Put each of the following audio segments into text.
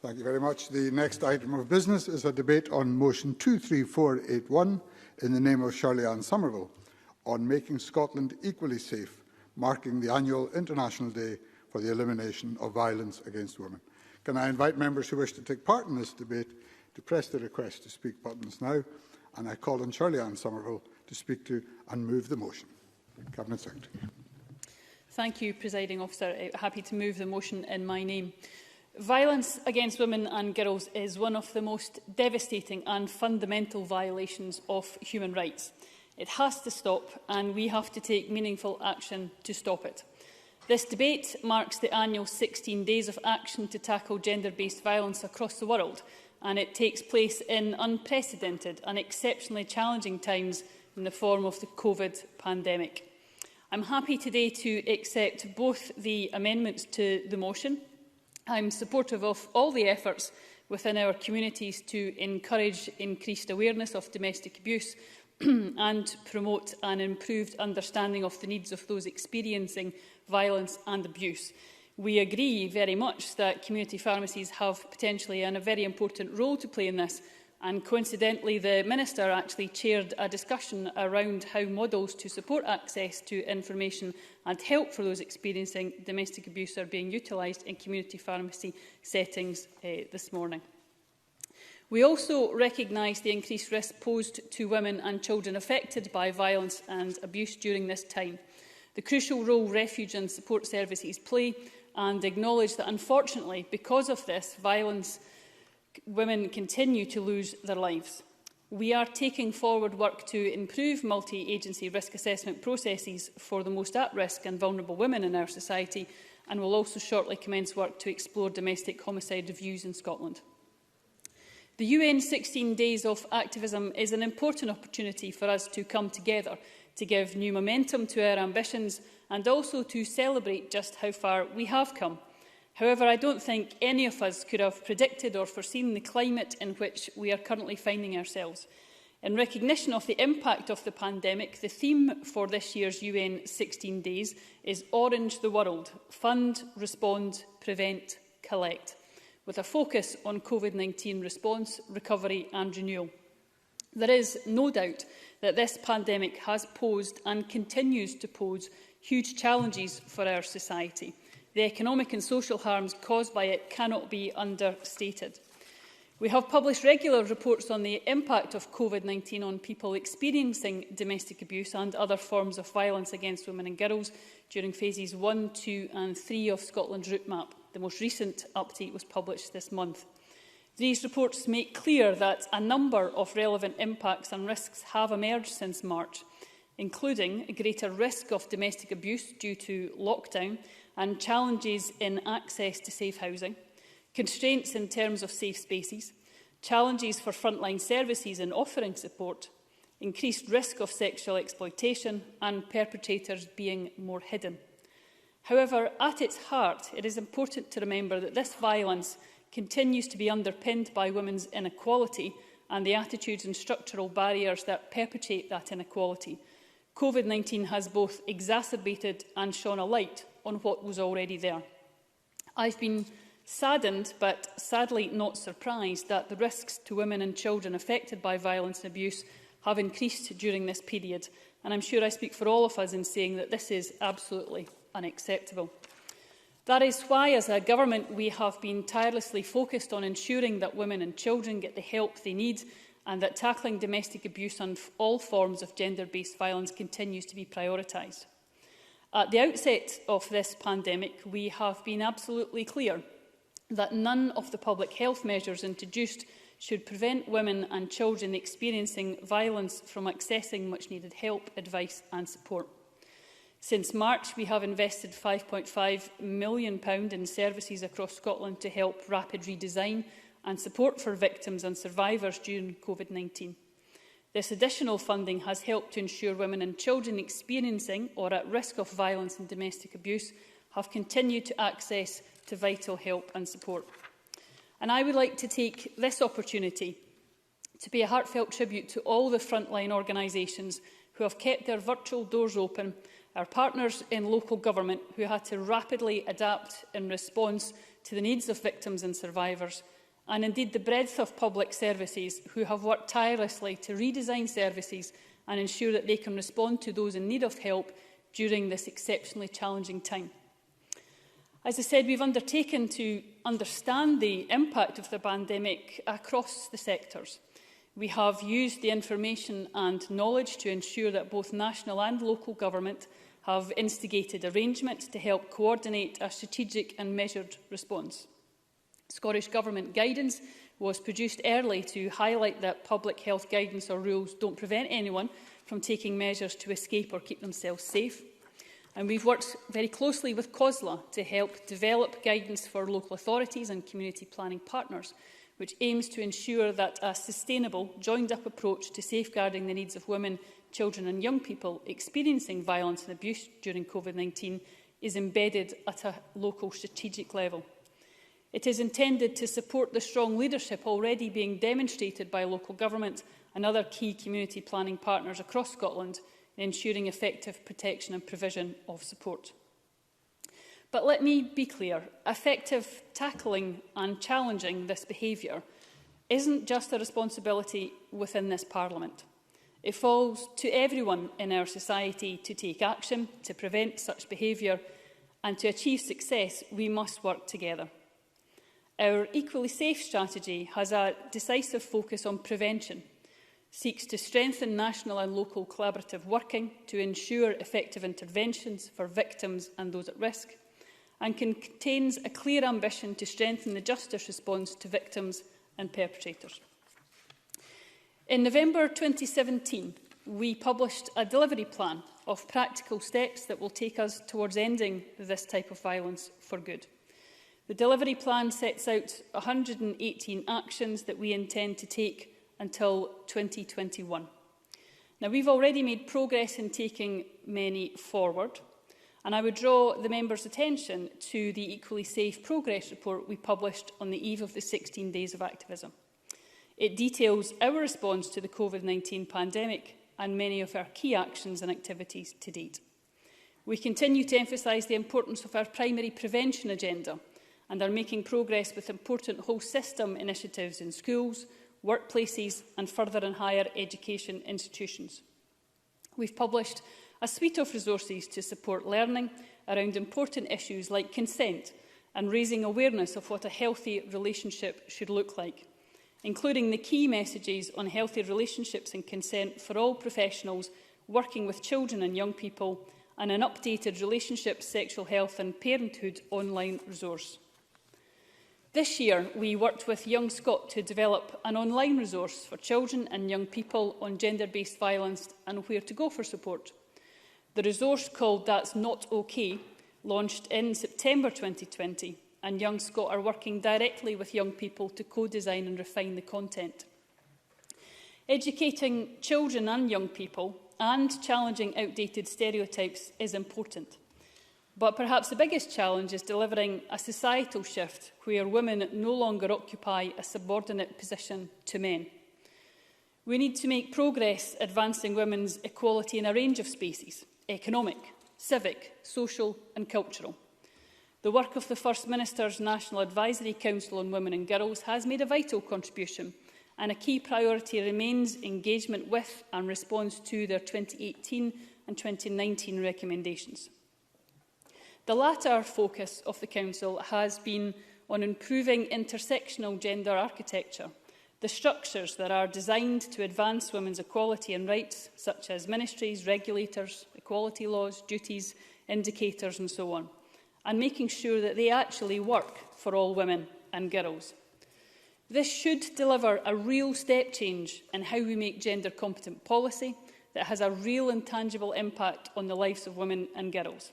Thank you very much. The next item of business is a debate on motion 23481 in the name of Shirley-Ann Somerville on making Scotland equally safe, marking the annual International Day for the Elimination of Violence Against Women. Can I invite members who wish to take part in this debate to press the request to speak buttons now, and I call on Shirley-Ann Somerville to speak to and move the motion. Cabinet Secretary. Thank you, Presiding Officer. Happy to move the motion in my name. Violence against women and girls is one of the most devastating and fundamental violations of human rights. It has to stop, and we have to take meaningful action to stop it. This debate marks the annual 16 days of action to tackle gender-based violence across the world, and it takes place in unprecedented and exceptionally challenging times in the form of the COVID pandemic. I'm happy today to accept both the amendments to the motion. I'm supportive of all the efforts within our communities to encourage increased awareness of domestic abuse and promote an improved understanding of the needs of those experiencing violence and abuse. We agree very much that community pharmacies have potentially a very important role to play in this, and coincidentally the Minister actually chaired a discussion around how models to support access to information and help for those experiencing domestic abuse are being utilised in community pharmacy settings this morning. We also recognise the increased risk posed to women and children affected by violence and abuse during this time, the crucial role refuge and support services play, and acknowledge that unfortunately, because of this violence, women continue to lose their lives. We are taking forward work to improve multi-agency risk assessment processes for the most at-risk and vulnerable women in our society, and will also shortly commence work to explore domestic homicide reviews in Scotland. The UN 16 Days of Activism is an important opportunity for us to come together to give new momentum to our ambitions and also to celebrate just how far we have come. However, I don't think any of us could have predicted or foreseen the climate in which we are currently finding ourselves. In recognition of the impact of the pandemic, the theme for this year's UN 16 Days is Orange the World, Fund, Respond, Prevent, Collect, with a focus on COVID-19 response, recovery and renewal. There is no doubt that this pandemic has posed and continues to pose huge challenges for our society. The economic and social harms caused by it cannot be understated. We have published regular reports on the impact of COVID-19 on people experiencing domestic abuse and other forms of violence against women and girls during phases 1, 2 and 3 of Scotland's route map. The most recent update was published this month. These reports make clear that a number of relevant impacts and risks have emerged since March, including a greater risk of domestic abuse due to lockdown and challenges in access to safe housing, constraints in terms of safe spaces, challenges for frontline services in offering support, increased risk of sexual exploitation and perpetrators being more hidden. However, at its heart, it is important to remember that this violence continues to be underpinned by women's inequality and the attitudes and structural barriers that perpetuate that inequality. COVID-19 has both exacerbated and shone a light on what was already there. I've been saddened, but sadly not surprised, that the risks to women and children affected by violence and abuse have increased during this period, and I'm sure I speak for all of us in saying that this is absolutely unacceptable. That is why, as a government, we have been tirelessly focused on ensuring that women and children get the help they need, and that tackling domestic abuse and all forms of gender-based violence continues to be prioritised. At the outset of this pandemic, we have been absolutely clear that none of the public health measures introduced should prevent women and children experiencing violence from accessing much-needed help, advice and support. Since March, we have invested £5.5 million in services across Scotland to help rapid redesign and support for victims and survivors during COVID-19. This additional funding has helped to ensure women and children experiencing or at risk of violence and domestic abuse have continued to access to vital help and support. And I would like to take this opportunity to pay a heartfelt tribute to all the frontline organisations who have kept their virtual doors open our partners in local government who had to rapidly adapt in response to the needs of victims and survivors, and indeed the breadth of public services who have worked tirelessly to redesign services and ensure that they can respond to those in need of help during this exceptionally challenging time. As I said, we've undertaken to understand the impact of the pandemic across the sectors. We have used the information and knowledge to ensure that both national and local government have instigated arrangements to help coordinate a strategic and measured response. Scottish Government guidance was produced early to highlight that public health guidance or rules don't prevent anyone from taking measures to escape or keep themselves safe. And we've worked very closely with COSLA to help develop guidance for local authorities and community planning partners, which aims to ensure that a sustainable, joined-up approach to safeguarding the needs of women, children and young people experiencing violence and abuse during COVID-19 is embedded at a local strategic level. It is intended to support the strong leadership already being demonstrated by local government and other key community planning partners across Scotland in ensuring effective protection and provision of support. But let me be clear, effective tackling and challenging this behaviour isn't just a responsibility within this Parliament. It falls to everyone in our society to take action, to prevent such behaviour, and to achieve success, we must work together. Our Equally Safe strategy has a decisive focus on prevention, seeks to strengthen national and local collaborative working to ensure effective interventions for victims and those at risk, and contains a clear ambition to strengthen the justice response to victims and perpetrators. In November 2017, we published a delivery plan of practical steps that will take us towards ending this type of violence for good. The delivery plan sets out 118 actions that we intend to take until 2021. Now, we've already made progress in taking many forward, and I would draw the members' attention to the Equally Safe Progress Report we published on the eve of the 16 Days of Activism. It details our response to the COVID-19 pandemic and many of our key actions and activities to date. We continue to emphasise the importance of our primary prevention agenda and are making progress with important whole system initiatives in schools, workplaces and further and higher education institutions. We've published a suite of resources to support learning around important issues like consent and raising awareness of what a healthy relationship should look like, including the key messages on healthy relationships and consent for all professionals working with children and young people, and an updated relationships, sexual health and parenthood online resource. This year, we worked with Young Scot to develop an online resource for children and young people on gender-based violence and where to go for support. The resource, called That's Not OK, launched in September 2020, and Young Scot are working directly with young people to co-design and refine the content. Educating children and young people and challenging outdated stereotypes is important. But perhaps the biggest challenge is delivering a societal shift where women no longer occupy a subordinate position to men. We need to make progress advancing women's equality in a range of spaces: economic, civic, social and cultural. The work of the First Minister's National Advisory Council on Women and Girls has made a vital contribution, and a key priority remains engagement with and response to their 2018 and 2019 recommendations. The latter focus of the Council has been on improving intersectional gender architecture, the structures that are designed to advance women's equality and rights, such as ministries, regulators, equality laws, duties, indicators and so on, and making sure that they actually work for all women and girls. This should deliver a real step change in how we make gender-competent policy that has a real and tangible impact on the lives of women and girls.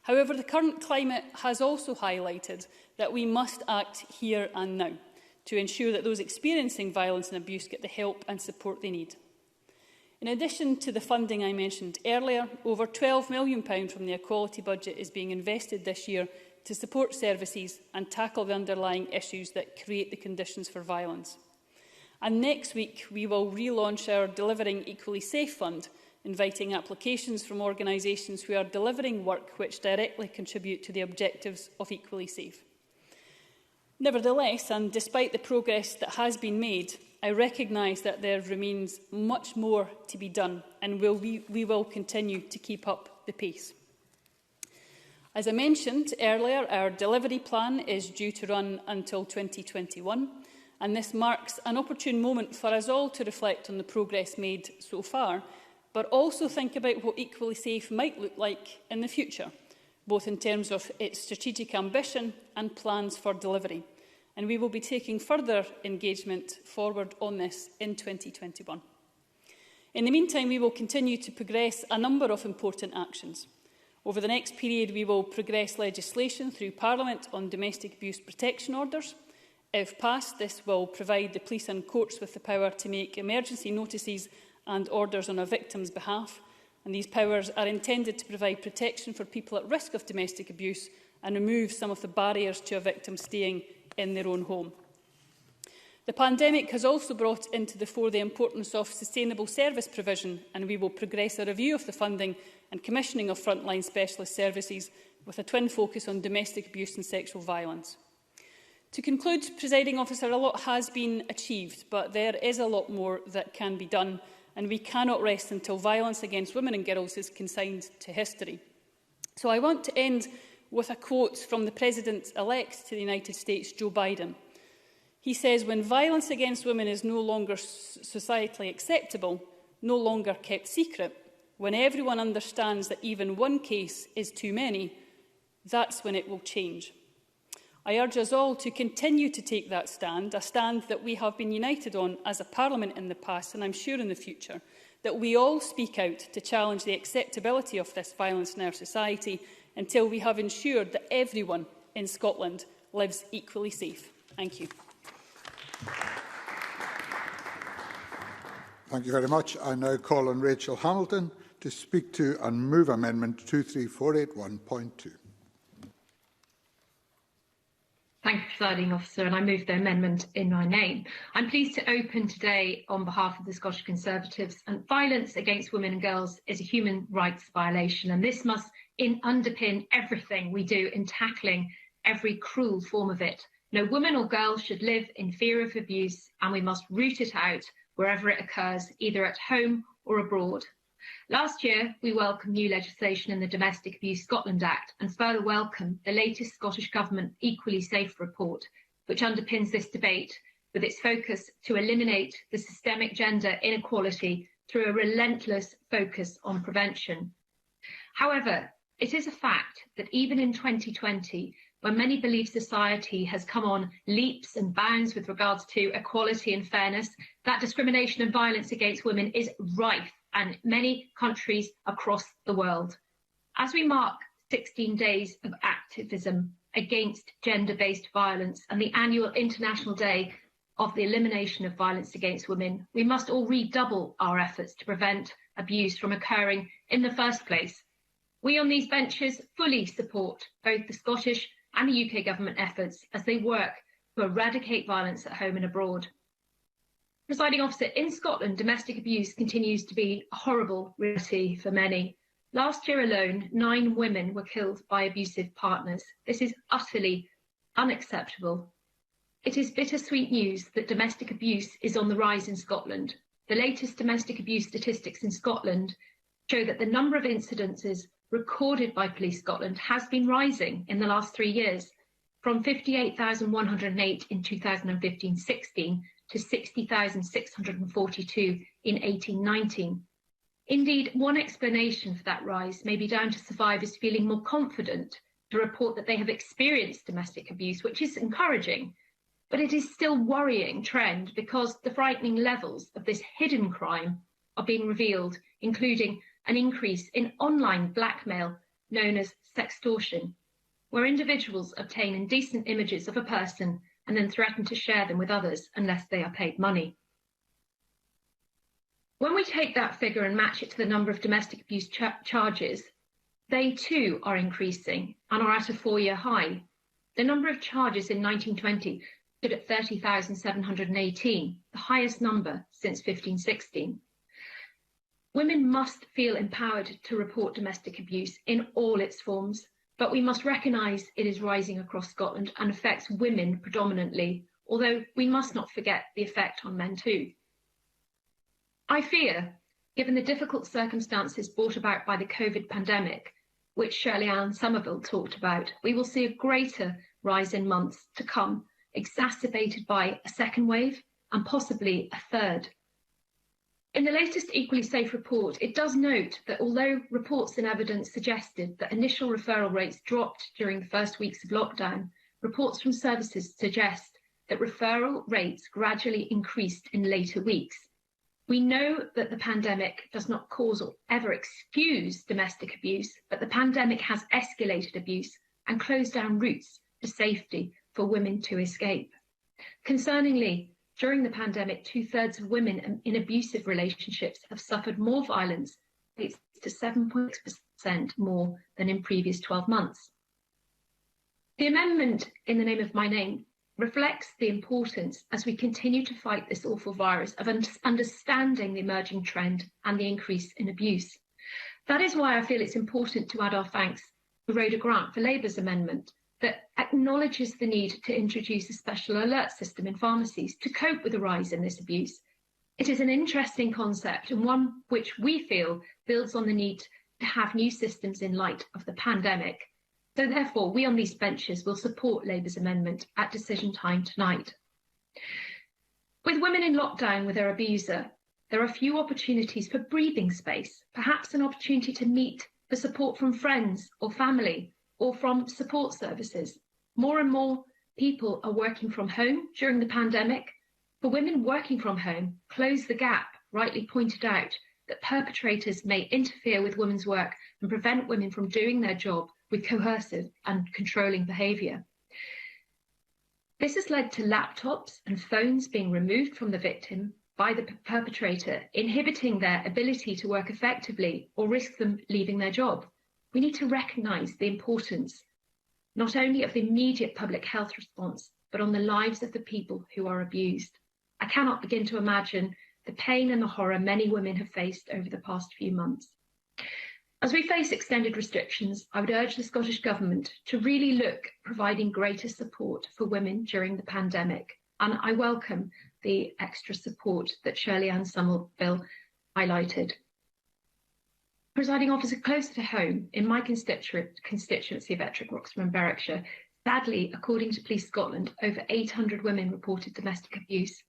However, the current climate has also highlighted that we must act here and now to ensure that those experiencing violence and abuse get the help and support they need. In addition to the funding I mentioned earlier, over £12 million from the equality budget is being invested this year to support services and tackle the underlying issues that create the conditions for violence. And next week, we will relaunch our Delivering Equally Safe Fund inviting applications from organisations who are delivering work which directly contribute to the objectives of Equally Safe. Nevertheless, and despite the progress that has been made, I recognise that there remains much more to be done, and we will continue to keep up the pace. As I mentioned earlier, our delivery plan is due to run until 2021, and this marks an opportune moment for us all to reflect on the progress made so far, but also think about what Equally Safe might look like in the future, both in terms of its strategic ambition and plans for delivery. And we will be taking further engagement forward on this in 2021. In the meantime, we will continue to progress a number of important actions. Over the next period, we will progress legislation through Parliament on domestic abuse protection orders. If passed, this will provide the police and courts with the power to make emergency notices and orders on a victim's behalf. And these powers are intended to provide protection for people at risk of domestic abuse and remove some of the barriers to a victim staying in their own home. The pandemic has also brought into the fore the importance of sustainable service provision, and we will progress a review of the funding and commissioning of frontline specialist services with a twin focus on domestic abuse and sexual violence. To conclude, Presiding Officer, a lot has been achieved, but there is a lot more that can be done, and we cannot rest until violence against women and girls is consigned to history. So I want to end with a quote from the President-elect to the United States, Joe Biden. He says, "When violence against women is no longer societally acceptable, no longer kept secret, when everyone understands that even one case is too many, that's when it will change." I urge us all to continue to take that stand, a stand that we have been united on as a Parliament in the past, and I'm sure in the future, that we all speak out to challenge the acceptability of this violence in our society until we have ensured that everyone in Scotland lives equally safe. Thank you. Thank you very much. I now call on Rachel Hamilton to speak to and move Amendment 23481.2. Thank you, Presiding Officer, and I move the amendment in my name. I'm pleased to open today on behalf of the Scottish Conservatives, and violence against women and girls is a human rights violation, and this must underpin everything we do in tackling every cruel form of it. No woman or girl should live in fear of abuse, and we must root it out wherever it occurs, either at home or abroad. Last year, we welcomed new legislation in the Domestic Abuse Scotland Act and further welcome the latest Scottish Government Equally Safe report, which underpins this debate with its focus to eliminate the systemic gender inequality through a relentless focus on prevention. However, it is a fact that even in 2020, when many believe society has come on leaps and bounds with regards to equality and fairness, that discrimination and violence against women is rife in many countries across the world. As we mark 16 days of activism against gender-based violence and the annual International Day of the Elimination of Violence Against Women, we must all redouble our efforts to prevent abuse from occurring in the first place. We on these benches fully support both the Scottish and the UK Government efforts as they work to eradicate violence at home and abroad. Presiding Officer, in Scotland, domestic abuse continues to be a horrible reality for many. Last year alone, 9 women were killed by abusive partners. This is utterly unacceptable. It is bittersweet news that domestic abuse is on the rise in Scotland. The latest domestic abuse statistics in Scotland show that the number of incidences recorded by Police Scotland has been rising in the last 3 years, from 58,108 in 2015-16 to 60,642 in 18-19. Indeed, one explanation for that rise may be down to survivors feeling more confident to report that they have experienced domestic abuse, which is encouraging, but it is still a worrying trend because the frightening levels of this hidden crime are being revealed, including an increase in online blackmail known as sextortion, where individuals obtain indecent images of a person and then threaten to share them with others unless they are paid money. When we take that figure and match it to the number of domestic abuse charges, they too are increasing and are at a 4-year high. The number of charges in 1920 stood at 30,718, the highest number since 1516. Women must feel empowered to report domestic abuse in all its forms, but we must recognise it is rising across Scotland and affects women predominantly, although we must not forget the effect on men too. I fear, given the difficult circumstances brought about by the COVID pandemic, which Shirley-Ann Somerville talked about, we will see a greater rise in months to come, exacerbated by a second wave and possibly a third. In the latest Equally Safe report, it does note that although reports and evidence suggested that initial referral rates dropped during the first weeks of lockdown, reports from services suggest that referral rates gradually increased in later weeks. We know that the pandemic does not cause or ever excuse domestic abuse, but the pandemic has escalated abuse and closed down routes to safety for women to escape. Concerningly, during the pandemic, 2/3 of women in abusive relationships have suffered more violence, rates to 7.6% more than in previous 12 months. The amendment in the name of my name reflects the importance, as we continue to fight this awful virus, of understanding the emerging trend and the increase in abuse. That is why I feel it's important to add our thanks to Rhoda Grant for Labour's amendment that acknowledges the need to introduce a special alert system in pharmacies to cope with the rise in this abuse. It is an interesting concept and one which we feel builds on the need to have new systems in light of the pandemic. So therefore, we on these benches will support Labour's amendment at decision time tonight. With women in lockdown with their abuser, there are few opportunities for breathing space, perhaps an opportunity to meet for support from friends or family or from support services. More and more people are working from home during the pandemic. For women working from home, Close the Gap rightly pointed out that perpetrators may interfere with women's work and prevent women from doing their job with coercive and controlling behaviour. This has led to laptops and phones being removed from the victim by the perpetrator, inhibiting their ability to work effectively or risk them leaving their job. We need to recognise the importance not only of the immediate public health response, but on the lives of the people who are abused. I cannot begin to imagine the pain and the horror many women have faced over the past few months. As we face extended restrictions, I would urge the Scottish Government to really look at providing greater support for women during the pandemic. And I welcome the extra support that Shirley-Ann Somerville highlighted. Presiding officer, closer to home, in my constituency of Ettrick, Roxburgh and Berwickshire, sadly, according to Police Scotland, over 800 women reported domestic abuse.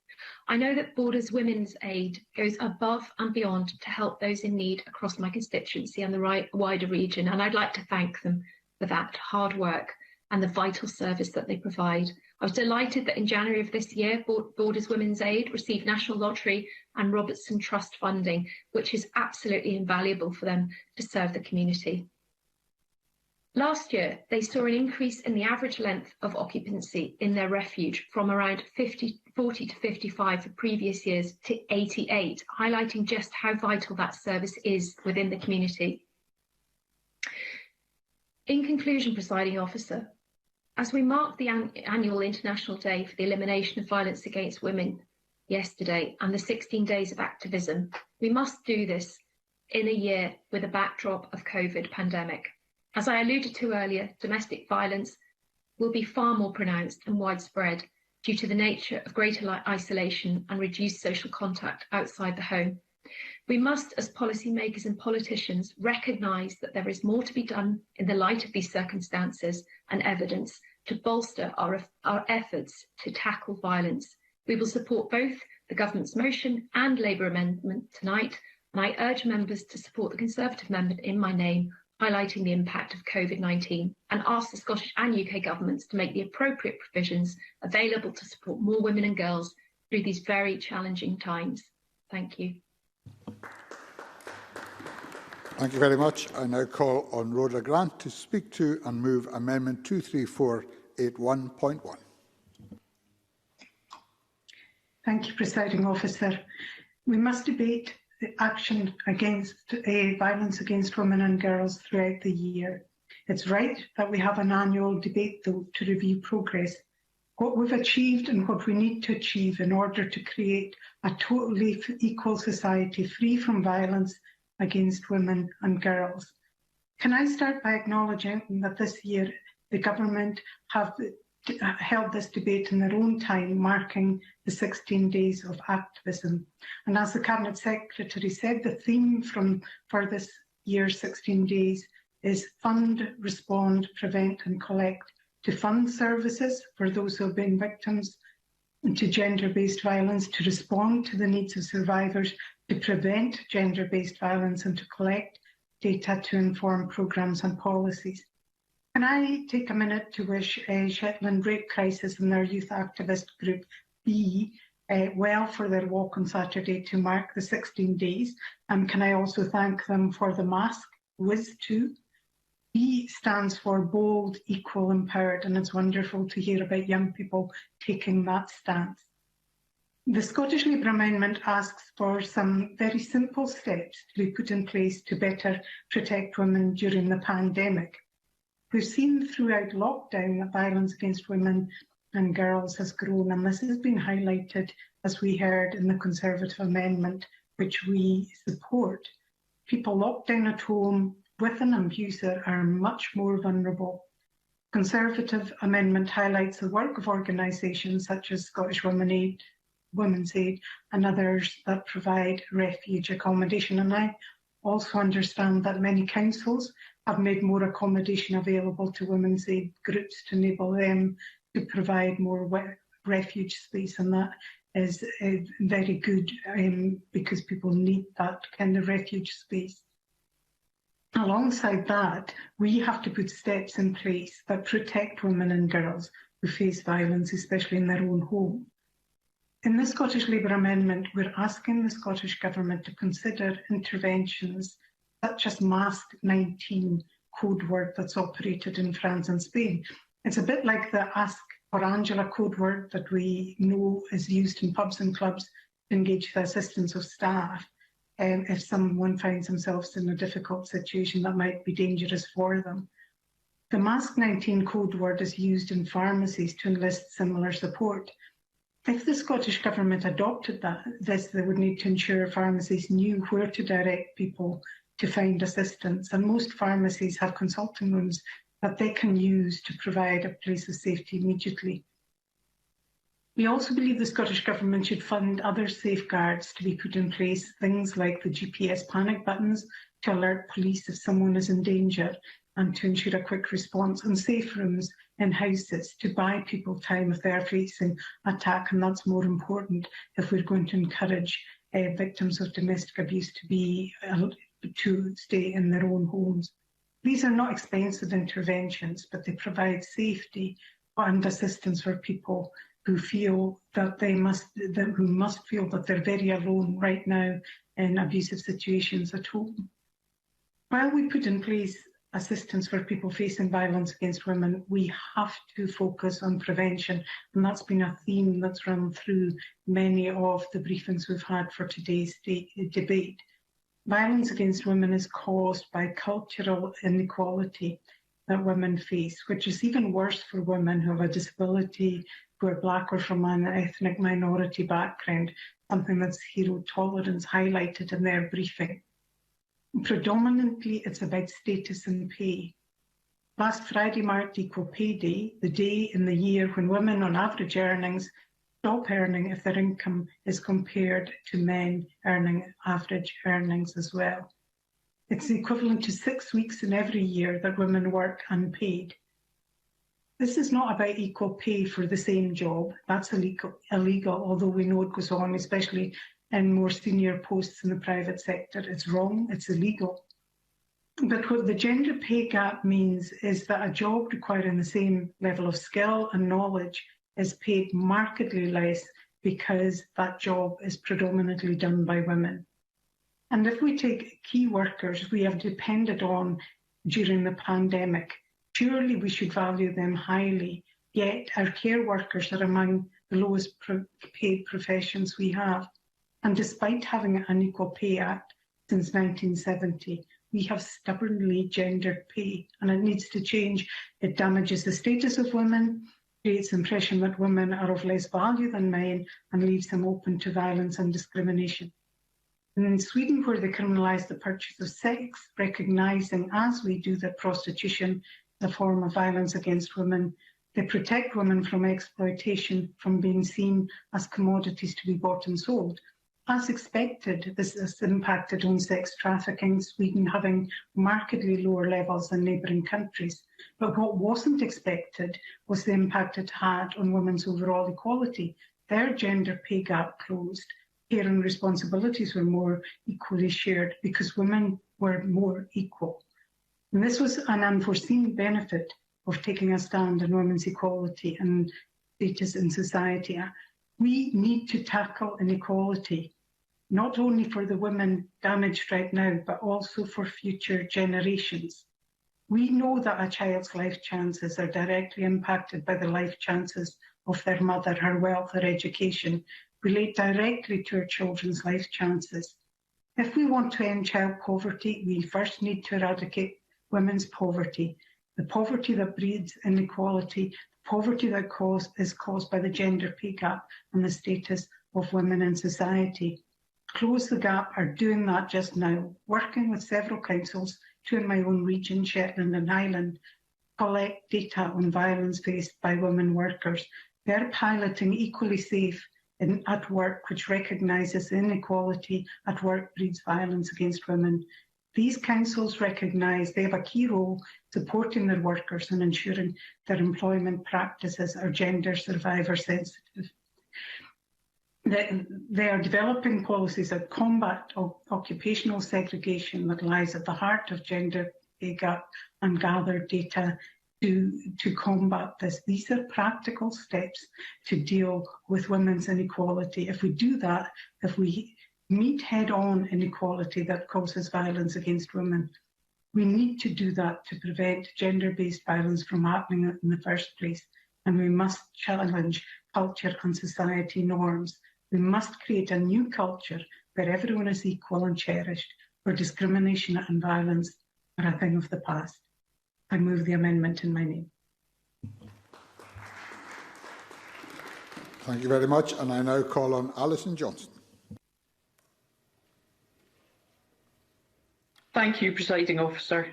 I know that Borders Women's Aid goes above and beyond to help those in need across my constituency and the wider region, and I'd like to thank them for that hard work and the vital service that they provide. I was delighted that in January of this year, Borders Women's Aid received National Lottery and Robertson Trust funding, which is absolutely invaluable for them to serve the community. Last year, they saw an increase in the average length of occupancy in their refuge from around 40 to 55 for previous years to 88, highlighting just how vital that service is within the community. In conclusion, Presiding Officer, as we mark the annual International Day for the Elimination of Violence Against Women yesterday and the 16 days of activism, we must do this in a year with a backdrop of COVID pandemic. As I alluded to earlier, domestic violence will be far more pronounced and widespread due to the nature of greater isolation and reduced social contact outside the home. We must, as policymakers and politicians, recognise that there is more to be done in the light of these circumstances and evidence to bolster our efforts to tackle violence. We will support both the Government's motion and Labour amendment tonight, and I urge members to support the Conservative amendment in my name, highlighting the impact of COVID-19, and ask the Scottish and UK governments to make the appropriate provisions available to support more women and girls through these very challenging times. Thank you. Thank you very much. I now call on Rhoda Grant to speak to and move Amendment 23481.1. Thank you, Presiding Officer. We must debate the action against violence against women and girls throughout the year. It's right that we have an annual debate, though, to review progress, what we've achieved and what we need to achieve in order to create a totally equal society free from violence against women and girls. Can I start by acknowledging that this year the government have held this debate in their own time, marking the 16 days of activism. And as the Cabinet Secretary said, the theme for this year's 16 days is fund, respond, prevent and collect, to fund services for those who have been victims to gender-based violence, to respond to the needs of survivors, to prevent gender-based violence and to collect data to inform programmes and policies. Can I take a minute to wish Shetland Rape Crisis and their youth activist group B well for their walk on Saturday to mark the 16 days, and can I also thank them for the mask, WIS2. B stands for Bold, Equal, Empowered, and it's wonderful to hear about young people taking that stance. The Scottish Labour Amendment asks for some very simple steps to be put in place to better protect women during the pandemic. We've seen throughout lockdown that violence against women and girls has grown, and this has been highlighted, as we heard, in the Conservative Amendment, which we support. People locked down at home with an abuser are much more vulnerable. Conservative Amendment highlights the work of organisations such as Scottish Women's Aid and others that provide refuge accommodation. And I also understand that many councils have made more accommodation available to women's aid groups to enable them to provide more refuge space, and that is very good because people need that kind of refuge space. Alongside that, we have to put steps in place that protect women and girls who face violence, especially in their own home. In the Scottish Labour Amendment, we're asking the Scottish Government to consider interventions such as Mask 19 code word that's operated in France and Spain. It's a bit like the Ask for Angela code word that we know is used in pubs and clubs to engage the assistance of staff if someone finds themselves in a difficult situation that might be dangerous for them. The Mask 19 code word is used in pharmacies to enlist similar support. If the Scottish Government adopted this, they would need to ensure pharmacies knew where to direct people to find assistance, and most pharmacies have consulting rooms that they can use to provide a place of safety immediately. We also believe the Scottish Government should fund other safeguards to be put in place, things like the GPS panic buttons to alert police if someone is in danger and to ensure a quick response, and safe rooms in houses to buy people time if they are facing attack, and that's more important if we're going to encourage victims of domestic abuse to stay in their own homes. These are not expensive interventions, but they provide safety and assistance for people who feel that who must feel that they're very alone right now in abusive situations at home. While we put in place assistance for people facing violence against women, we have to focus on prevention, and that's been a theme that's run through many of the briefings we've had for today's debate. Violence against women is caused by cultural inequality that women face, which is even worse for women who have a disability, who are Black or from an ethnic minority background, something that's Zero Tolerance highlighted in their briefing. Predominantly, it's about status and pay. Last Friday marked Equal Pay Day, the day in the year when women on average earnings stop earning if their income is compared to men earning average earnings as well. It's equivalent to 6 weeks in every year that women work unpaid. This is not about equal pay for the same job. That's illegal, although we know it goes on, especially in more senior posts in the private sector. It's wrong, it's illegal. But what the gender pay gap means is that a job requiring the same level of skill and knowledge is paid markedly less because that job is predominantly done by women. And if we take key workers we have depended on during the pandemic, surely we should value them highly, yet our care workers are among the lowest paid professions we have. And despite having an Equal Pay Act since 1970, we have stubbornly gendered pay, and it needs to change. It damages the status of women, creates the impression that women are of less value than men, and leaves them open to violence and discrimination. In Sweden, where they criminalise the purchase of sex, recognising, as we do, that prostitution is a form of violence against women, they protect women from exploitation, from being seen as commodities to be bought and sold. As expected, this has impacted on sex trafficking, Sweden having markedly lower levels than neighbouring countries. But what wasn't expected was the impact it had on women's overall equality. Their gender pay gap closed. Care and responsibilities were more equally shared because women were more equal. And this was an unforeseen benefit of taking a stand on women's equality and status in society. We need to tackle inequality, not only for the women damaged right now, but also for future generations. We know that a child's life chances are directly impacted by the life chances of their mother, her wealth, her education, relate directly to our children's life chances. If we want to end child poverty, we first need to eradicate women's poverty, the poverty that breeds inequality, the poverty that is caused by the gender pay gap and the status of women in society. Close the Gap are doing that just now, working with several councils, 2 in my own region, Shetland and Highland, collect data on violence faced by women workers. They're piloting Equally Safe at work, which recognises inequality at work breeds violence against women. These councils recognise they have a key role supporting their workers and ensuring their employment practices are gender survivor sensitive. They are developing policies that combat occupational segregation that lies at the heart of gender pay gap and gather data to combat this. These are practical steps to deal with women's inequality. If we do that, if we meet head-on inequality that causes violence against women, we need to do that to prevent gender-based violence from happening in the first place. And we must challenge culture and society norms. We must create a new culture where everyone is equal and cherished, where discrimination and violence are a thing of the past. I move the amendment in my name. Thank you very much. And I now call on Alison Johnson. Thank you, Presiding Officer.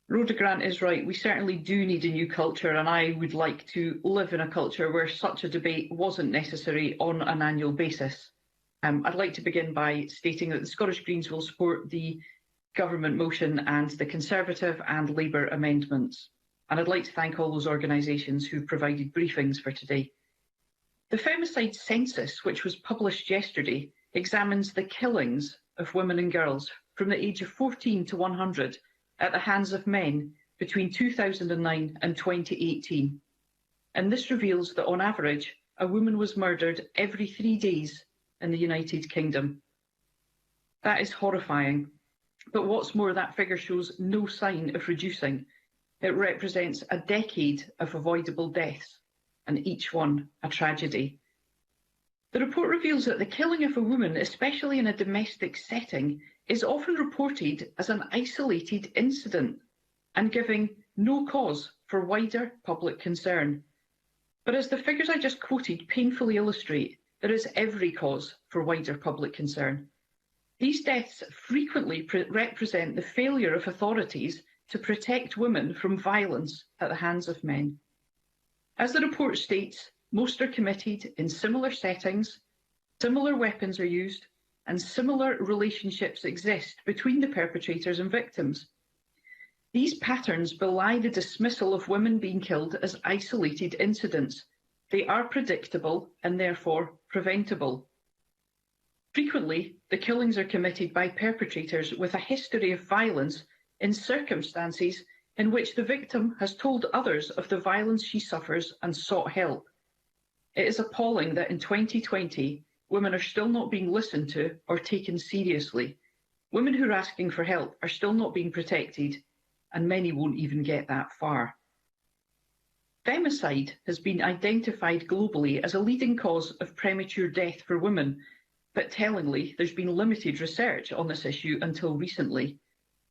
Rhoda Grant is right. We certainly do need a new culture, and I would like to live in a culture where such a debate wasn't necessary on an annual basis. I'd like to begin by stating that the Scottish Greens will support the government motion and the Conservative and Labour amendments. And I'd like to thank all those organisations who provided briefings for today. The Femicide Census, which was published yesterday, examines the killings of women and girls from the age of 14 to 100 at the hands of men between 2009 and 2018. And this reveals that on average, a woman was murdered every 3 days in the United Kingdom. That is horrifying. But what's more, that figure shows no sign of reducing. It represents a decade of avoidable deaths, and each one a tragedy. The report reveals that the killing of a woman, especially in a domestic setting, is often reported as an isolated incident and giving no cause for wider public concern. But as the figures I just quoted painfully illustrate, there is every cause for wider public concern. These deaths frequently represent the failure of authorities to protect women from violence at the hands of men. As the report states, most are committed in similar settings, similar weapons are used, and similar relationships exist between the perpetrators and victims. These patterns belie the dismissal of women being killed as isolated incidents. They are predictable and therefore preventable. Frequently, the killings are committed by perpetrators with a history of violence in circumstances in which the victim has told others of the violence she suffers and sought help. It is appalling that in 2020, women are still not being listened to or taken seriously. Women who are asking for help are still not being protected, and many won't even get that far. Femicide has been identified globally as a leading cause of premature death for women, but tellingly, there's been limited research on this issue until recently,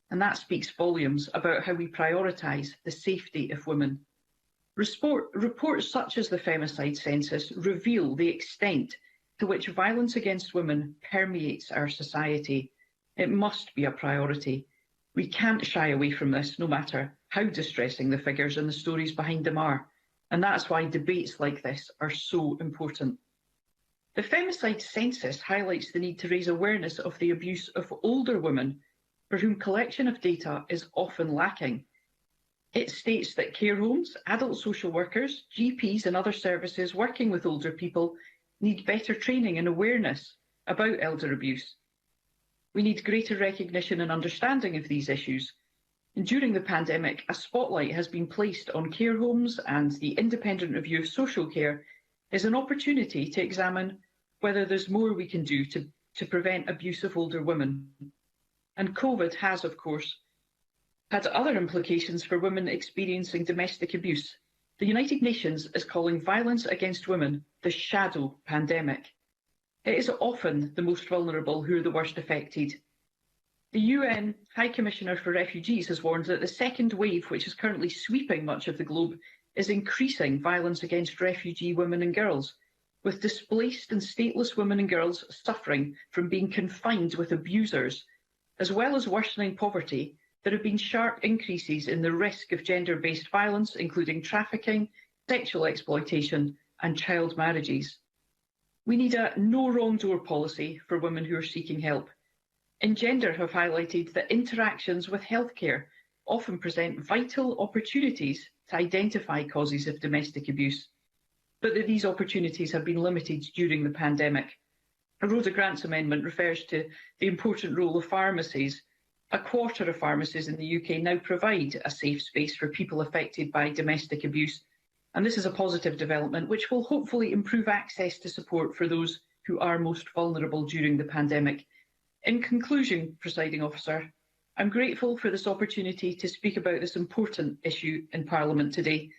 and that speaks volumes about how we prioritise the safety of women. Reports such as the Femicide Census reveal the extent to which violence against women permeates our society. It must be a priority. We can't shy away from this, no matter how distressing the figures and the stories behind them are. And that's why debates like this are so important. The femicide census highlights the need to raise awareness of the abuse of older women, for whom collection of data is often lacking. It states that care homes, adult social workers, GPs and other services working with older people need better training and awareness about elder abuse. We need greater recognition and understanding of these issues. And during the pandemic, a spotlight has been placed on care homes, and the independent review of social care is an opportunity to examine whether there's more we can do to prevent abuse of older women. And COVID has, of course, had other implications for women experiencing domestic abuse. The United Nations is calling violence against women the shadow pandemic. It is often the most vulnerable who are the worst affected. The UN High Commissioner for Refugees has warned that the second wave, which is currently sweeping much of the globe, is increasing violence against refugee women and girls, with displaced and stateless women and girls suffering from being confined with abusers. As well as worsening poverty, there have been sharp increases in the risk of gender-based violence, including trafficking, sexual exploitation and child marriages. We need a no wrong door policy for women who are seeking help. Engender have highlighted that interactions with healthcare often present vital opportunities to identify causes of domestic abuse, but that these opportunities have been limited during the pandemic. A Rhoda Grant's amendment refers to the important role of pharmacies. A quarter of pharmacies in the UK now provide a safe space for people affected by domestic abuse, and this is a positive development which will hopefully improve access to support for those who are most vulnerable during the pandemic. In conclusion, Presiding Officer, I'm grateful for this opportunity to speak about this important issue in Parliament today.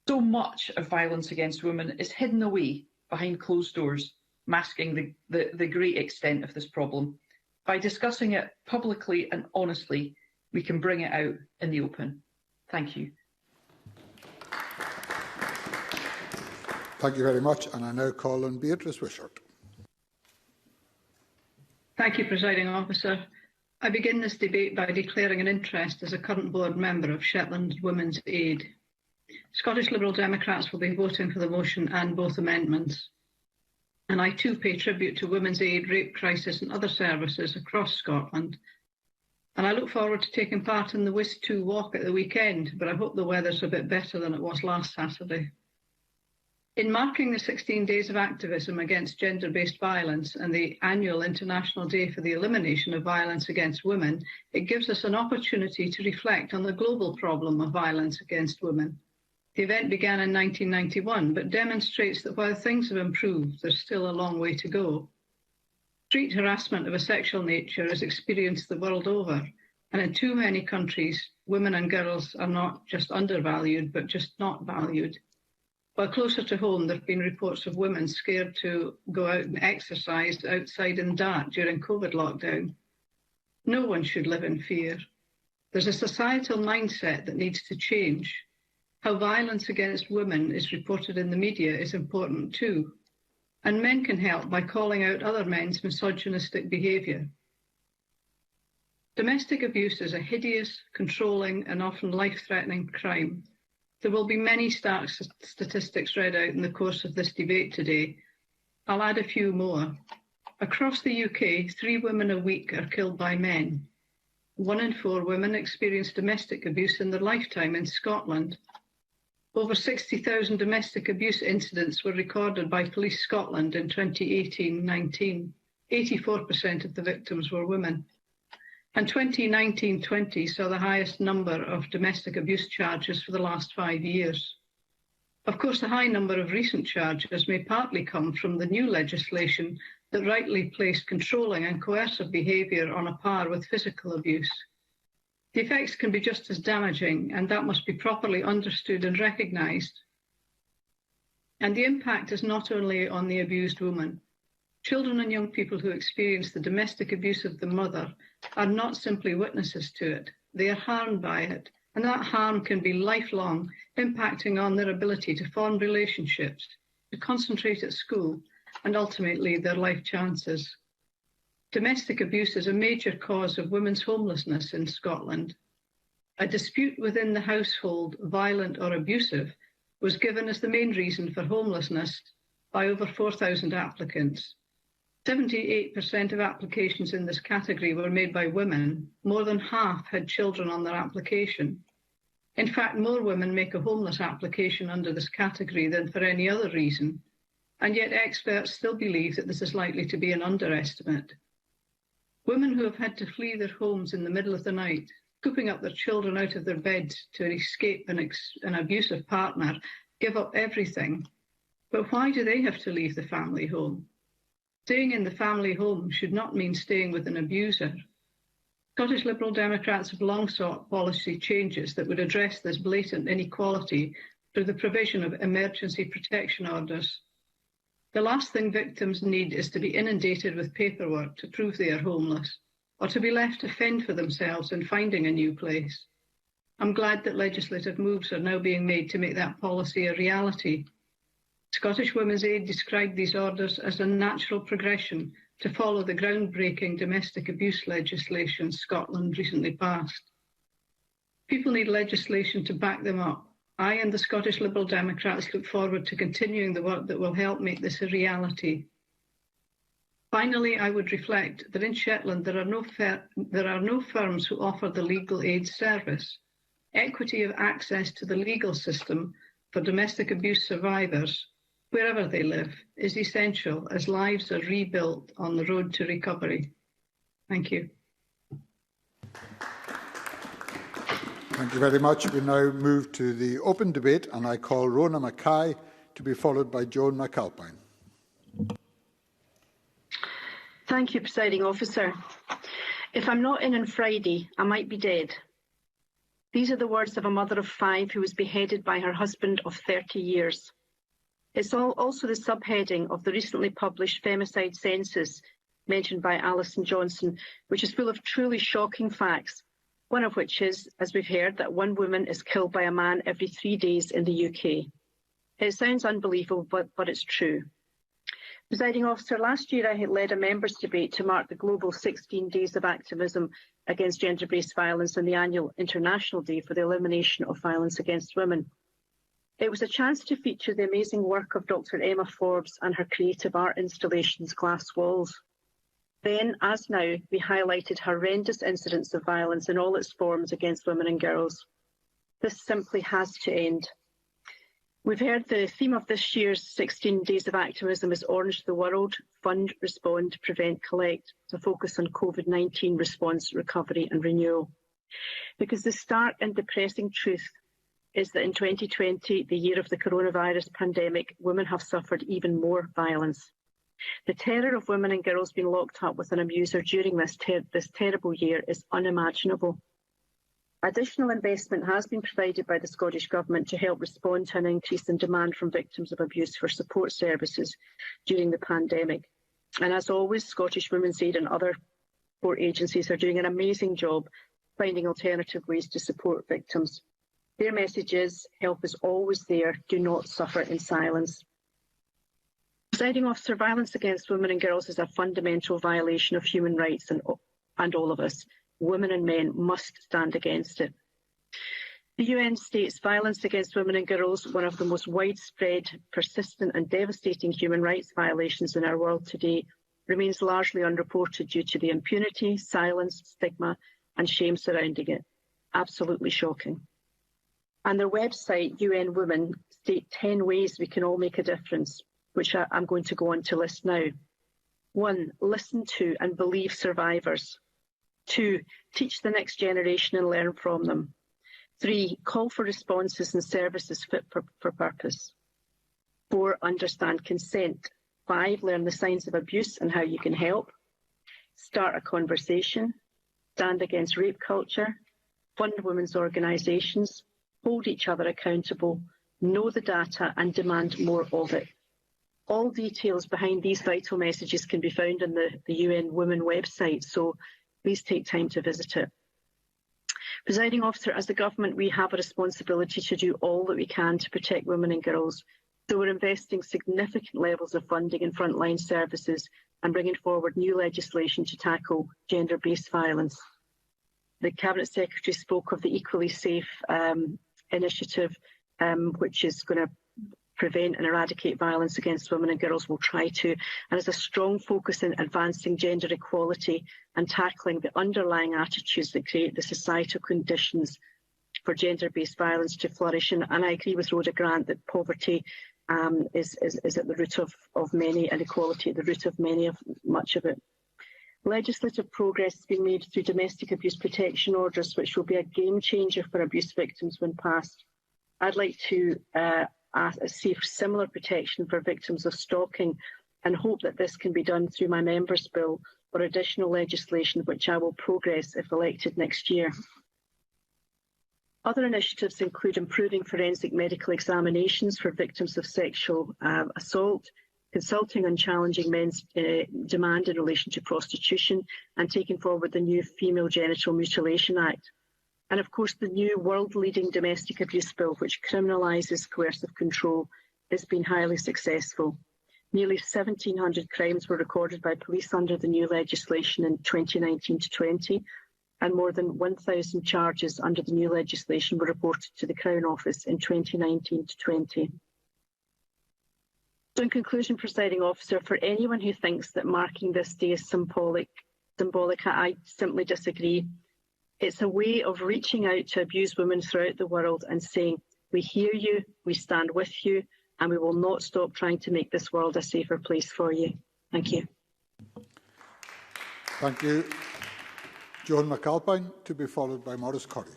So much of violence against women is hidden away behind closed doors, masking the great extent of this problem. By discussing it publicly and honestly, we can bring it out in the open. Thank you. Thank you very much. And I now call on Beatrice Wishart. Thank you, Presiding Officer. I begin this debate by declaring an interest as a current board member of Shetland Women's Aid. Scottish Liberal Democrats will be voting for the motion and both amendments. And I too pay tribute to Women's Aid, Rape Crisis and other services across Scotland. And I look forward to taking part in the Whist 2 walk at the weekend, but I hope the weather's a bit better than it was last Saturday. In marking the 16 days of activism against gender-based violence and the annual International Day for the Elimination of Violence Against Women, it gives us an opportunity to reflect on the global problem of violence against women. The event began in 1991, but demonstrates that while things have improved, there's still a long way to go. Street harassment of a sexual nature is experienced the world over, and in too many countries, women and girls are not just undervalued, but just not valued. While closer to home, there have been reports of women scared to go out and exercise outside in dark during COVID lockdown. No one should live in fear. There's a societal mindset that needs to change. How violence against women is reported in the media is important too. And men can help by calling out other men's misogynistic behaviour. Domestic abuse is a hideous, controlling and often life-threatening crime. There will be many stark statistics read out in the course of this debate today. I'll add a few more. Across the UK, 3 women a week are killed by men. 1 in 4 women experience domestic abuse in their lifetime in Scotland. Over 60,000 domestic abuse incidents were recorded by Police Scotland in 2018-19. 84% of the victims were women. And 2019-20 saw the highest number of domestic abuse charges for the last 5 years. Of course, the high number of recent charges may partly come from the new legislation that rightly placed controlling and coercive behaviour on a par with physical abuse. The effects can be just as damaging, and that must be properly understood and recognised. And the impact is not only on the abused woman. Children and young people who experience the domestic abuse of the mother are not simply witnesses to it. They are harmed by it, and that harm can be lifelong, impacting on their ability to form relationships, to concentrate at school, and ultimately their life chances. Domestic abuse is a major cause of women's homelessness in Scotland. A dispute within the household, violent or abusive, was given as the main reason for homelessness by over 4,000 applicants. 78% of applications in this category were made by women. More than half had children on their application. In fact, more women make a homeless application under this category than for any other reason, and yet experts still believe that this is likely to be an underestimate. Women who have had to flee their homes in the middle of the night, scooping up their children out of their beds to escape an abusive partner, give up everything. But why do they have to leave the family home? Staying in the family home should not mean staying with an abuser. Scottish Liberal Democrats have long sought policy changes that would address this blatant inequality through the provision of emergency protection orders. The last thing victims need is to be inundated with paperwork to prove they are homeless, or to be left to fend for themselves in finding a new place. I'm glad that legislative moves are now being made to make that policy a reality. Scottish Women's Aid described these orders as a natural progression to follow the groundbreaking domestic abuse legislation Scotland recently passed. People need legislation to back them up. I and the Scottish Liberal Democrats look forward to continuing the work that will help make this a reality. Finally, I would reflect that in Shetland there are no firms who offer the legal aid service. Equity of access to the legal system for domestic abuse survivors, wherever they live, is essential as lives are rebuilt on the road to recovery. Thank you. Thank you very much. We now move to the open debate, and I call Rona Mackay to be followed by Joan McAlpine. Thank you, Presiding Officer. If I'm not in on Friday, I might be dead. These are the words of a mother of 5 who was beheaded by her husband of 30 years. It's also the subheading of the recently published femicide census mentioned by Alison Johnson, which is full of truly shocking facts, one of which is, as we've heard, that 1 woman is killed by a man every 3 days in the UK. It sounds unbelievable, but it's true. Presiding Officer, last year I had led a members' debate to mark the global 16 days of activism against gender-based violence and the annual International Day for the Elimination of Violence Against Women. It was a chance to feature the amazing work of Dr. Emma Forbes and her creative art installations, Glass Walls. Then, as now, we highlighted horrendous incidents of violence in all its forms against women and girls. This simply has to end. We've heard the theme of this year's 16 Days of Activism is Orange the World, Fund, Respond, Prevent, Collect, to focus on COVID-19 response, recovery and renewal. Because the stark and depressing truth is that in 2020, the year of the coronavirus pandemic, women have suffered even more violence. The terror of women and girls being locked up with an abuser during this terrible year is unimaginable. Additional investment has been provided by the Scottish Government to help respond to an increase in demand from victims of abuse for support services during the pandemic. And as always, Scottish Women's Aid and other support agencies are doing an amazing job finding alternative ways to support victims. Their message is, help is always there, do not suffer in silence. Presiding Officer, violence against women and girls is a fundamental violation of human rights, and all of us, women and men, must stand against it. The UN states violence against women and girls, one of the most widespread, persistent and devastating human rights violations in our world today, remains largely unreported due to the impunity, silence, stigma and shame surrounding it. Absolutely shocking. And their website, UN Women, state 10 ways we can all make a difference, which I'm going to go on to list now. 1, listen to and believe survivors. 2, teach the next generation and learn from them. 3, call for responses and services fit for purpose. 4, understand consent. 5, learn the signs of abuse and how you can help. Start a conversation. Stand against rape culture. Fund women's organisations. Hold each other accountable. Know the data and demand more of it. All details behind these vital messages can be found on the UN Women website, so please take time to visit it. Presiding Officer, as the Government, we have a responsibility to do all that we can to protect women and girls, So we're investing significant levels of funding in frontline services and bringing forward new legislation to tackle gender-based violence. The Cabinet Secretary spoke of the Equally Safe initiative, which is going to prevent and eradicate violence against women and girls. Will try to, and there's a strong focus in advancing gender equality and tackling the underlying attitudes that create the societal conditions for gender-based violence to flourish. And I agree with Rhoda Grant that poverty is at the root of many, and equality at the root of much of it. Legislative progress has been made through domestic abuse protection orders, which will be a game changer for abuse victims when passed. I'd like to see similar protection for victims of stalking, and hope that this can be done through my member's bill or additional legislation, which I will progress if elected next year. Other initiatives include improving forensic medical examinations for victims of sexual assault, consulting on challenging men's demand in relation to prostitution, and taking forward the new Female Genital Mutilation Act. And of course, the new world-leading domestic abuse bill, which criminalises coercive control, has been highly successful. Nearly 1,700 crimes were recorded by police under the new legislation in 2019 to 20, and more than 1,000 charges under the new legislation were reported to the Crown Office in 2019 to 20. So in conclusion, Presiding Officer, for anyone who thinks that marking this day is symbolic, I simply disagree. It's a way of reaching out to abused women throughout the world and saying, we hear you, we stand with you, and we will not stop trying to make this world a safer place for you. Thank you. Thank you. Joan McAlpine, to be followed by Maurice Corrie.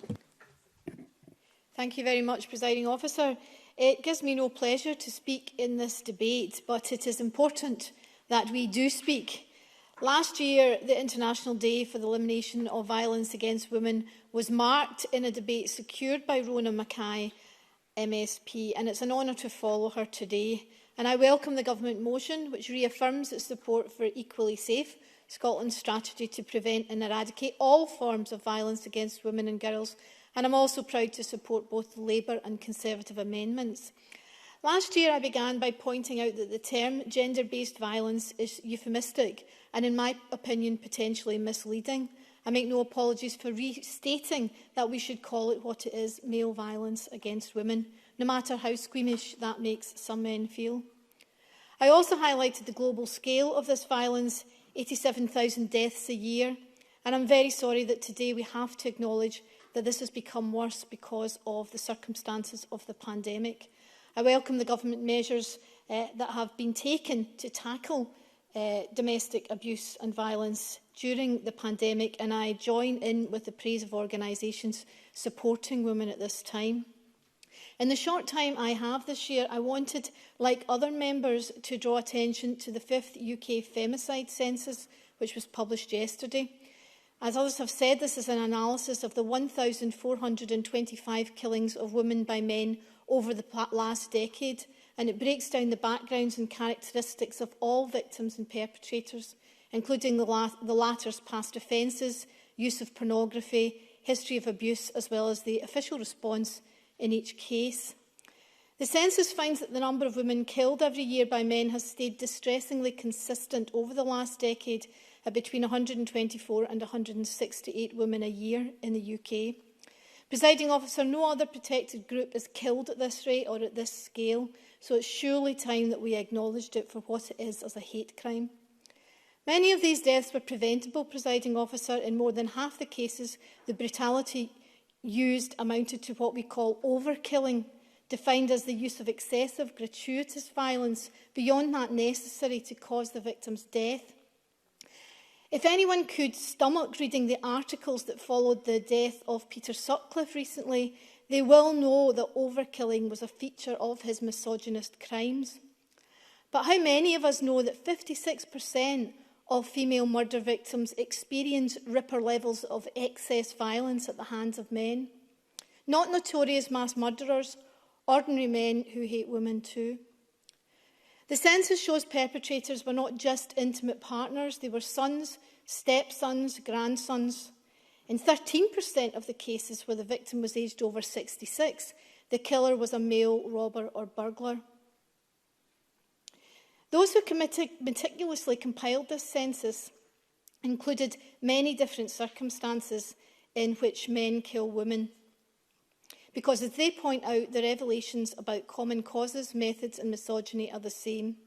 Thank you very much, Presiding Officer. It gives me no pleasure to speak in this debate, but it is important that we do speak. Last year, the International Day for the Elimination of Violence Against Women was marked in a debate secured by Rona Mackay, MSP, and it's an honour to follow her today. And I welcome the Government motion, which reaffirms its support for Equally Safe, Scotland's strategy to prevent and eradicate all forms of violence against women and girls. And I'm also proud to support both the Labour and Conservative amendments. Last year, I began by pointing out that the term gender-based violence is euphemistic and, in my opinion, potentially misleading. I make no apologies for restating that we should call it what it is, male violence against women, no matter how squeamish that makes some men feel. I also highlighted the global scale of this violence, 87,000 deaths a year, and I'm very sorry that today we have to acknowledge that this has become worse because of the circumstances of the pandemic. I welcome the Government measures that have been taken to tackle domestic abuse and violence during the pandemic, and I join in with the praise of organisations supporting women at this time. In the short time I have this year, I wanted, like other members, to draw attention to the 5th UK femicide census, which was published yesterday. As others have said, this is an analysis of the 1,425 killings of women by men over the last decade, and it breaks down the backgrounds and characteristics of all victims and perpetrators, including the latter's past offences, use of pornography, history of abuse, as well as the official response in each case. The census finds that the number of women killed every year by men has stayed distressingly consistent over the last decade at between 124 and 168 women a year in the UK. Presiding Officer, no other protected group is killed at this rate or at this scale, so it's surely time that we acknowledged it for what it is, as a hate crime. Many of these deaths were preventable, Presiding Officer. In more than half the cases, the brutality used amounted to what we call overkilling, defined as the use of excessive, gratuitous violence beyond that necessary to cause the victim's death. If anyone could stomach reading the articles that followed the death of Peter Sutcliffe recently, they will know that overkilling was a feature of his misogynist crimes. But how many of us know that 56% of female murder victims experience ripper levels of excess violence at the hands of men? Not notorious mass murderers, ordinary men who hate women too. The census shows perpetrators were not just intimate partners, they were sons, stepsons, grandsons. In 13% of the cases where the victim was aged over 66, the killer was a male robber or burglar. Those who meticulously compiled this census included many different circumstances in which men kill women. Because, as they point out, the revelations about common causes, methods and misogyny are the same.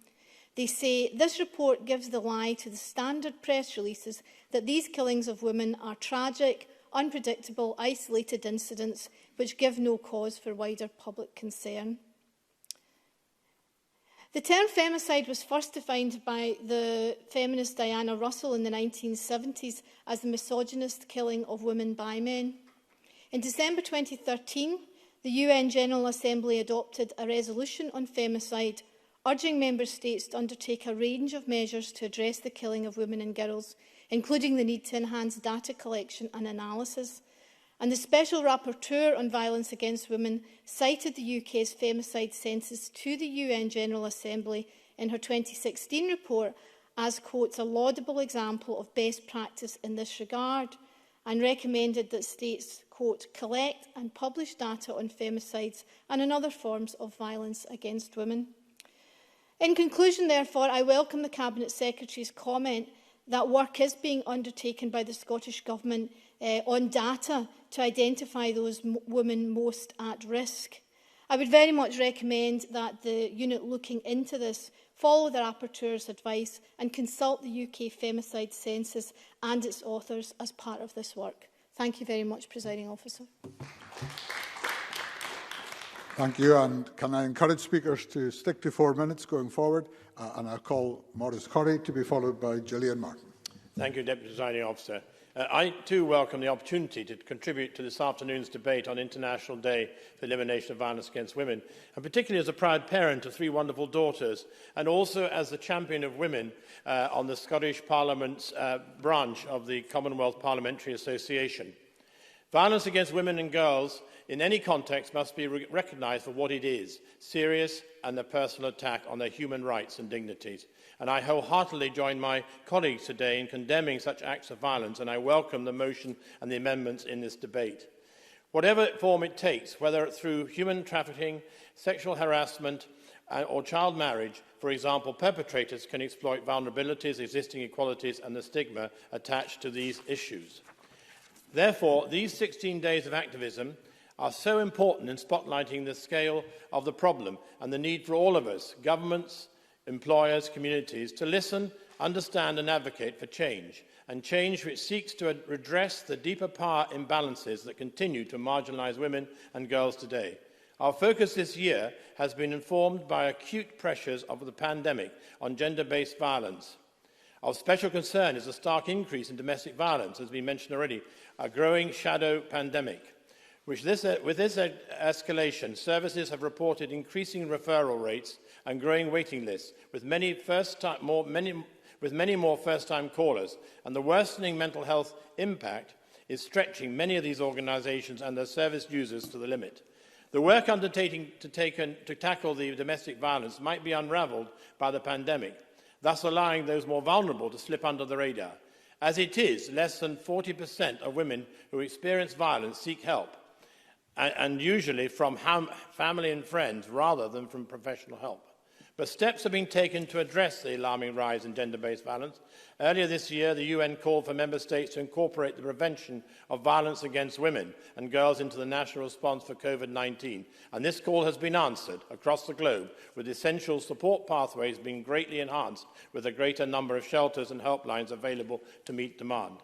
They say this report gives the lie to the standard press releases that these killings of women are tragic, unpredictable, isolated incidents which give no cause for wider public concern. The term femicide was first defined by the feminist Diana Russell in the 1970s as the misogynist killing of women by men. In December 2013, the UN General Assembly adopted a resolution on femicide, urging member states to undertake a range of measures to address the killing of women and girls, including the need to enhance data collection and analysis. And the Special Rapporteur on Violence Against Women cited the UK's femicide census to the UN General Assembly in her 2016 report as, quote, a laudable example of best practice in this regard, and recommended that states, quote, collect and publish data on femicides and on other forms of violence against women. In conclusion, therefore, I welcome the Cabinet Secretary's comment that work is being undertaken by the Scottish Government on data to identify those women most at risk. I would very much recommend that the unit looking into this follow the Rapporteur's advice and consult the UK femicide census and its authors as part of this work. Thank you very much, Presiding Officer. Thank you. And can I encourage speakers to stick to 4 minutes going forward? And I'll call Maurice Corrie to be followed by Gillian Martin. Thank you, Deputy Presiding Officer. I too welcome the opportunity to contribute to this afternoon's debate on International Day for Elimination of Violence Against Women, and particularly as a proud parent of 3 wonderful daughters, and also as the champion of women on the Scottish Parliament's branch of the Commonwealth Parliamentary Association. Violence against women and girls in any context must be recognised for what it is, serious and a personal attack on their human rights and dignities. And I wholeheartedly join my colleagues today in condemning such acts of violence, and I welcome the motion and the amendments in this debate. Whatever form it takes, whether through human trafficking, sexual harassment or child marriage, for example, perpetrators can exploit vulnerabilities, existing inequalities and the stigma attached to these issues. Therefore, these 16 days of activism are so important in spotlighting the scale of the problem and the need for all of us, governments, employers, communities, to listen, understand and advocate for change, and change which seeks to redress the deeper power imbalances that continue to marginalise women and girls today. Our focus this year has been informed by acute pressures of the pandemic on gender-based violence. Of special concern is a stark increase in domestic violence, as has been mentioned already, a growing shadow pandemic. With this escalation, services have reported increasing referral rates and growing waiting lists, with many more first-time callers, and the worsening mental health impact is stretching many of these organisations and their service users to the limit. The work undertaken to tackle the domestic violence might be unravelled by the pandemic, thus allowing those more vulnerable to slip under the radar. As it is, less than 40% of women who experience violence seek help, and usually from family and friends rather than from professional help. But steps have been taken to address the alarming rise in gender-based violence. Earlier this year, the UN called for member states to incorporate the prevention of violence against women and girls into the national response for COVID-19. And this call has been answered across the globe, with essential support pathways being greatly enhanced, with a greater number of shelters and helplines available to meet demand.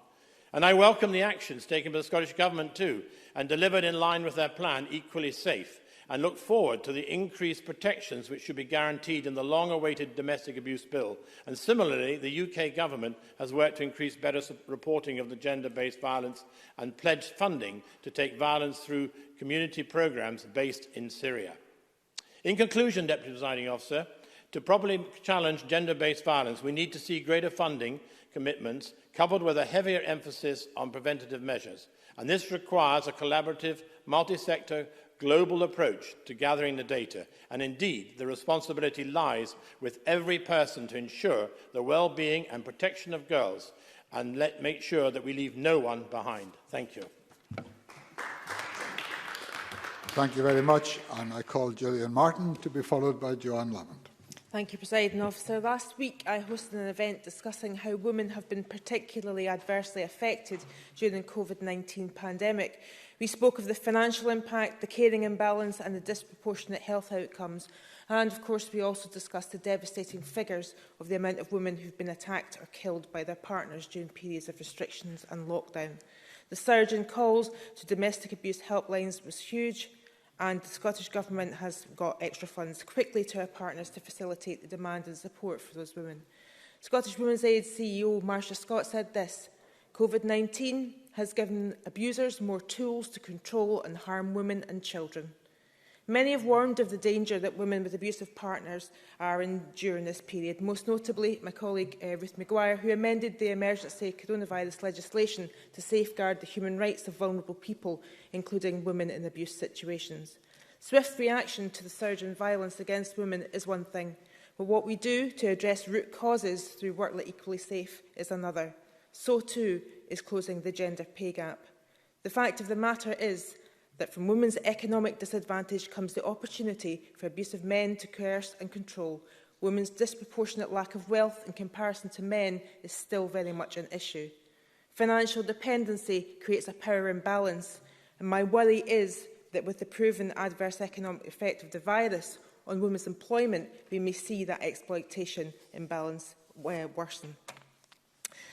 And I welcome the actions taken by the Scottish Government too, and delivered in line with their plan, Equally Safe, and look forward to the increased protections which should be guaranteed in the long-awaited Domestic Abuse Bill. And similarly, the UK Government has worked to increase better reporting of the gender-based violence and pledged funding to take violence through community programmes based in Syria. In conclusion, Deputy Presiding Officer, to properly challenge gender-based violence, we need to see greater funding commitments coupled with a heavier emphasis on preventative measures. And this requires a collaborative, multi-sector, global approach to gathering the data, and indeed the responsibility lies with every person to ensure the well-being and protection of girls, and make sure that we leave no one behind. Thank you. Thank you very much, and I call Gillian Martin to be followed by Joanne Lamont. Thank you, Presiding Officer. Last week, I hosted an event discussing how women have been particularly adversely affected during the COVID-19 pandemic. We spoke of the financial impact, the caring imbalance and the disproportionate health outcomes. And, of course, we also discussed the devastating figures of the amount of women who have been attacked or killed by their partners during periods of restrictions and lockdown. The surge in calls to domestic abuse helplines was huge, and the Scottish Government has got extra funds quickly to our partners to facilitate the demand and support for those women. Scottish Women's Aid CEO Marcia Scott said this: COVID-19 has given abusers more tools to control and harm women and children. Many have warned of the danger that women with abusive partners are in during this period, most notably my colleague Ruth Maguire, who amended the emergency coronavirus legislation to safeguard the human rights of vulnerable people, including women in abuse situations. Swift reaction to the surge in violence against women is one thing, but what we do to address root causes through Work Like Equally Safe is another. So too is closing the gender pay gap. The fact of the matter is that from women's economic disadvantage comes the opportunity for abusive men to coerce and control. Women's disproportionate lack of wealth in comparison to men is still very much an issue. Financial dependency creates a power imbalance, and my worry is that with the proven adverse economic effect of the virus on women's employment, we may see that exploitation imbalance worsen.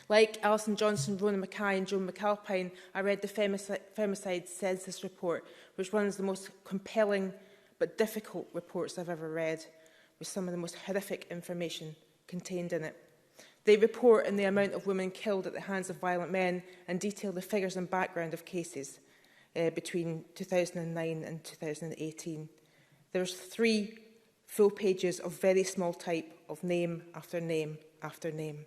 Like Alison Johnson, Rona Mackay and Joan McAlpine, I read the Femicide Census report, which was one of the most compelling but difficult reports I've ever read, with some of the most horrific information contained in it. They report on the amount of women killed at the hands of violent men and detail the figures and background of cases between 2009 and 2018. There's 3 full pages of very small type of name after name after name.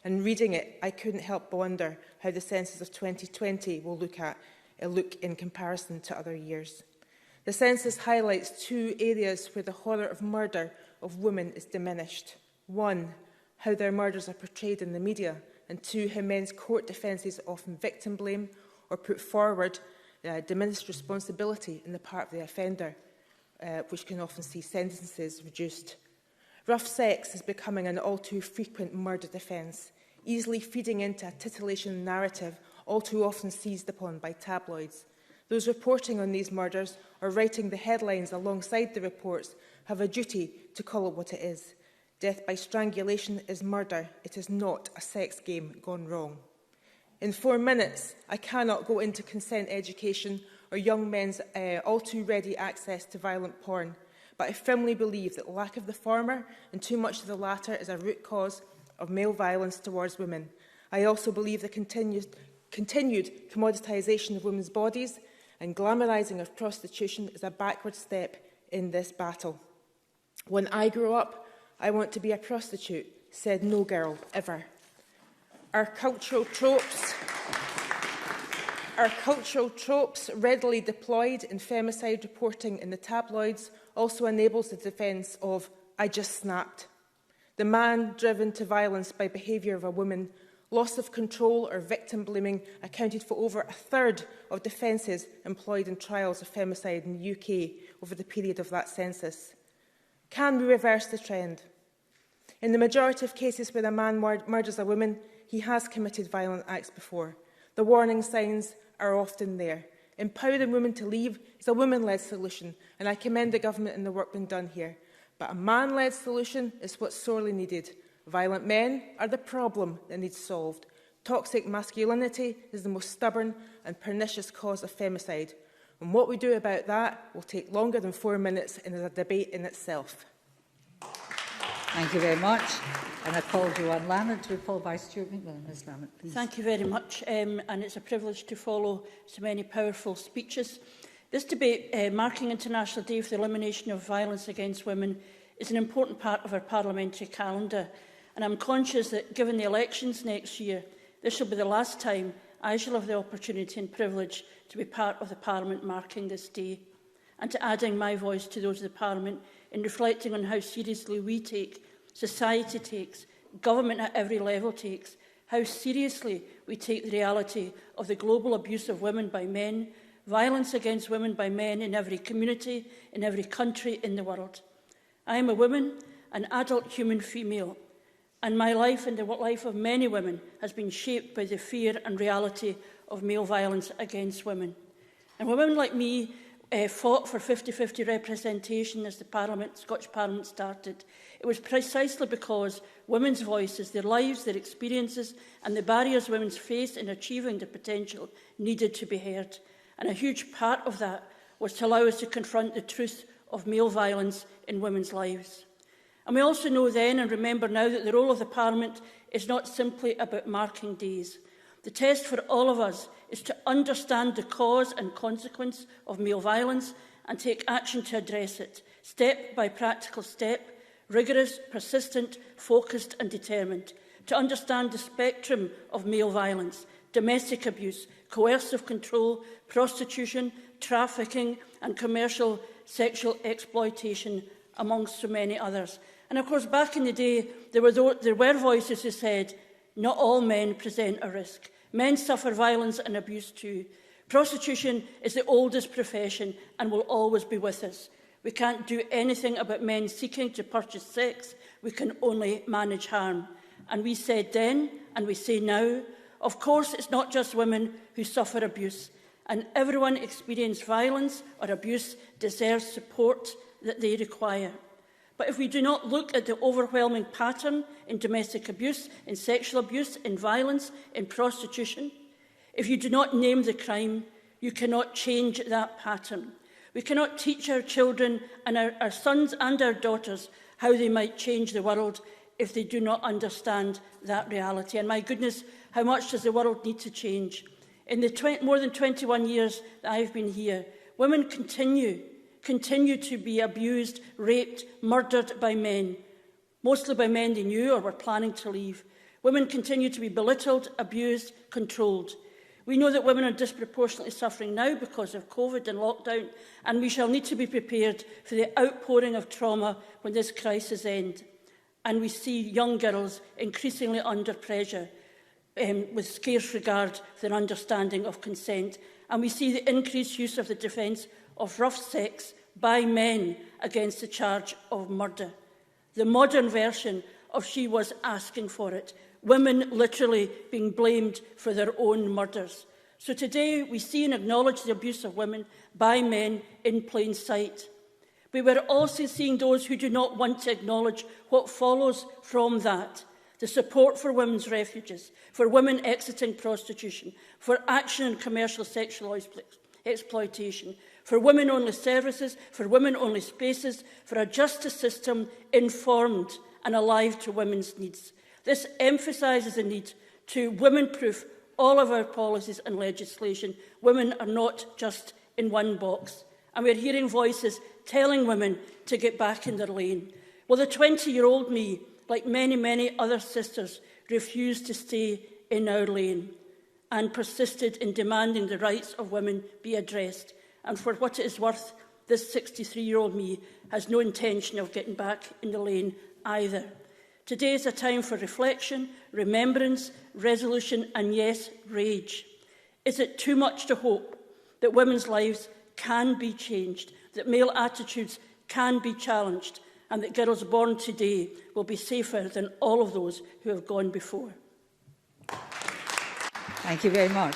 And reading it, I couldn't help but wonder how the census of 2020 will look in comparison to other years. The census highlights 2 areas where the horror of murder of women is diminished. 1, how their murders are portrayed in the media, and 2, how men's court defences often victim blame or put forward diminished responsibility on the part of the offender, which can often see sentences reduced. Rough sex is becoming an all too frequent murder defence, easily feeding into a titillation narrative all too often seized upon by tabloids. Those reporting on these murders or writing the headlines alongside the reports have a duty to call it what it is. Death by strangulation is murder. It is not a sex game gone wrong. In 4 minutes, I cannot go into consent education or young men's all too ready access to violent porn, but I firmly believe that lack of the former and too much of the latter is a root cause of male violence towards women. I also believe the continued commoditisation of women's bodies and glamorising of prostitution is a backward step in this battle. When I grow up, I want to be a prostitute, said no girl ever. Our cultural tropes readily deployed in femicide reporting in the tabloids also enables the defence of "I just snapped." The man driven to violence by behaviour of a woman, loss of control or victim blaming accounted for over a third of defences employed in trials of femicide in the UK over the period of that census. Can we reverse the trend? In the majority of cases where a man murders a woman, he has committed violent acts before. The warning signs are often there. Empowering women to leave is a women-led solution, and I commend the government and the work being done here. But a man-led solution is what's sorely needed. Violent men are the problem that needs solved. Toxic masculinity is the most stubborn and pernicious cause of femicide. And what we do about that will take longer than 4 minutes and is a debate in itself. Thank you very much. And I call Joanne Lamont to be followed by Stuart McMillan. Ms Lamont, please. Thank you very much. And it's a privilege to follow so many powerful speeches. This debate, marking International Day for the Elimination of Violence Against Women, is an important part of our parliamentary calendar. And I'm conscious that, given the elections next year, this will be the last time I shall have the opportunity and privilege to be part of the Parliament marking this day, and to adding my voice to those of the Parliament in reflecting on how seriously we take, society takes, government at every level takes, how seriously we take the reality of the global abuse of women by men, violence against women by men in every community, in every country in the world. I am a woman, an adult human female, and my life and the life of many women has been shaped by the fear and reality of male violence against women. And when women like me fought for 50-50 representation as the Scottish Parliament started, it was precisely because women's voices, their lives, their experiences and the barriers women face in achieving their potential needed to be heard. And a huge part of that was to allow us to confront the truth of male violence in women's lives. And we also know then and remember now that the role of the Parliament is not simply about marking days. The test for all of us is to understand the cause and consequence of male violence and take action to address it, step by practical step, rigorous, persistent, focused and determined, to understand the spectrum of male violence, domestic abuse, coercive control, prostitution, trafficking and commercial sexual exploitation, amongst so many others. And of course, back in the day, there were voices who said, not all men present a risk. Men suffer violence and abuse too. Prostitution is the oldest profession and will always be with us. We can't do anything about men seeking to purchase sex. We can only manage harm. And we said then, and we say now, of course it's not just women who suffer abuse, and everyone experiencing violence or abuse deserves support that they require. But if we do not look at the overwhelming pattern in domestic abuse, in sexual abuse, in violence, in prostitution, if you do not name the crime, you cannot change that pattern. We cannot teach our children and our sons and our daughters how they might change the world if they do not understand that reality. And my goodness, how much does the world need to change? In the more than 21 years that I've been here, women continue to be abused, raped, murdered by men, mostly by men they knew or were planning to leave. Women continue to be belittled, abused, controlled. We know that women are disproportionately suffering now because of COVID and lockdown, and we shall need to be prepared for the outpouring of trauma when this crisis ends. And we see young girls increasingly under pressure with scarce regard for their understanding of consent. And we see the increased use of the defence of rough sex by men against the charge of murder. The modern version of she was asking for it. Women literally being blamed for their own murders. So today we see and acknowledge the abuse of women by men in plain sight. But we're also seeing those who do not want to acknowledge what follows from that. The support for women's refuges, for women exiting prostitution, for action in commercial sexual exploitation, for women-only services, for women-only spaces, for a justice system informed and alive to women's needs. This emphasises the need to women-proof all of our policies and legislation. Women are not just in one box. And we're hearing voices telling women to get back in their lane. Well, the 20-year-old me, like many, many other sisters, refused to stay in our lane and persisted in demanding the rights of women be addressed. And for what it is worth, this 63-year-old me has no intention of getting back in the lane either. Today is a time for reflection, remembrance, resolution and, yes, rage. Is it too much to hope that women's lives can be changed, that male attitudes can be challenged, and that girls born today will be safer than all of those who have gone before? Thank you very much.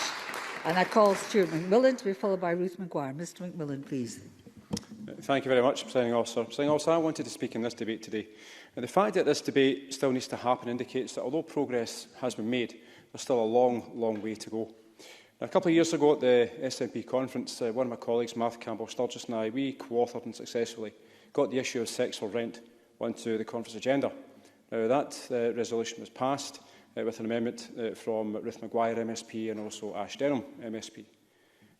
And I call Stuart McMillan to be followed by Ruth Maguire. Mr McMillan, please. Thank you very much, Presiding Officer. Presiding Officer, I wanted to speak in this debate today. And the fact that this debate still needs to happen indicates that although progress has been made, there's still a long, long way to go. Now, a couple of years ago at the SNP conference, one of my colleagues, Martha Campbell-Sturgis and I, we co-authored and successfully got the issue of sex for rent onto the conference agenda. Now, that resolution was passed with an amendment from Ruth Maguire MSP and also Ash Denham MSP.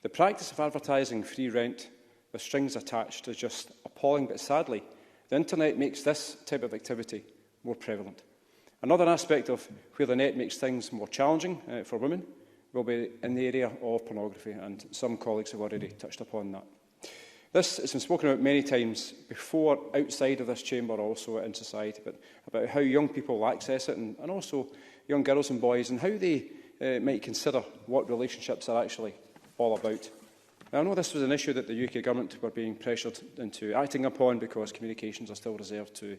The practice of advertising free rent with strings attached is just appalling, but sadly, the internet makes this type of activity more prevalent. Another aspect of where the net makes things more challenging for women will be in the area of pornography, and some colleagues have already touched upon that. This has been spoken about many times before, outside of this chamber, also in society, but about how young people access it, and also young girls and boys, and how they might consider what relationships are actually all about. Now, I know this was an issue that the UK Government were being pressured into acting upon because communications are still reserved to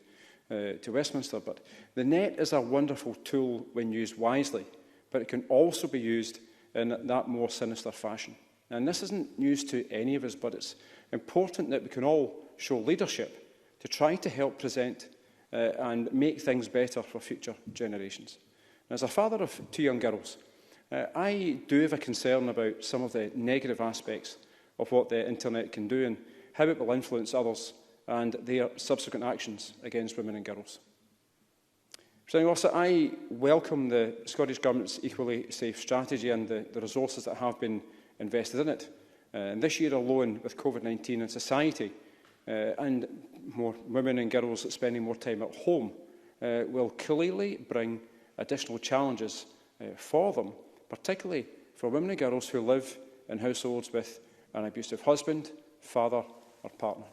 to Westminster. But the net is a wonderful tool when used wisely, but it can also be used in that more sinister fashion. And this isn't news to any of us, but it's important that we can all show leadership to try to help present and make things better for future generations. And as a father of 2 young girls, I do have a concern about some of the negative aspects of what the internet can do and how it will influence others and their subsequent actions against women and girls. Presiding Officer, I welcome the Scottish Government's Equally Safe strategy and the resources that have been invested in it. And this year alone, with COVID-19 in society and more women and girls spending more time at home, will clearly bring additional challenges for them, particularly for women and girls who live in households with an abusive husband, father or partner.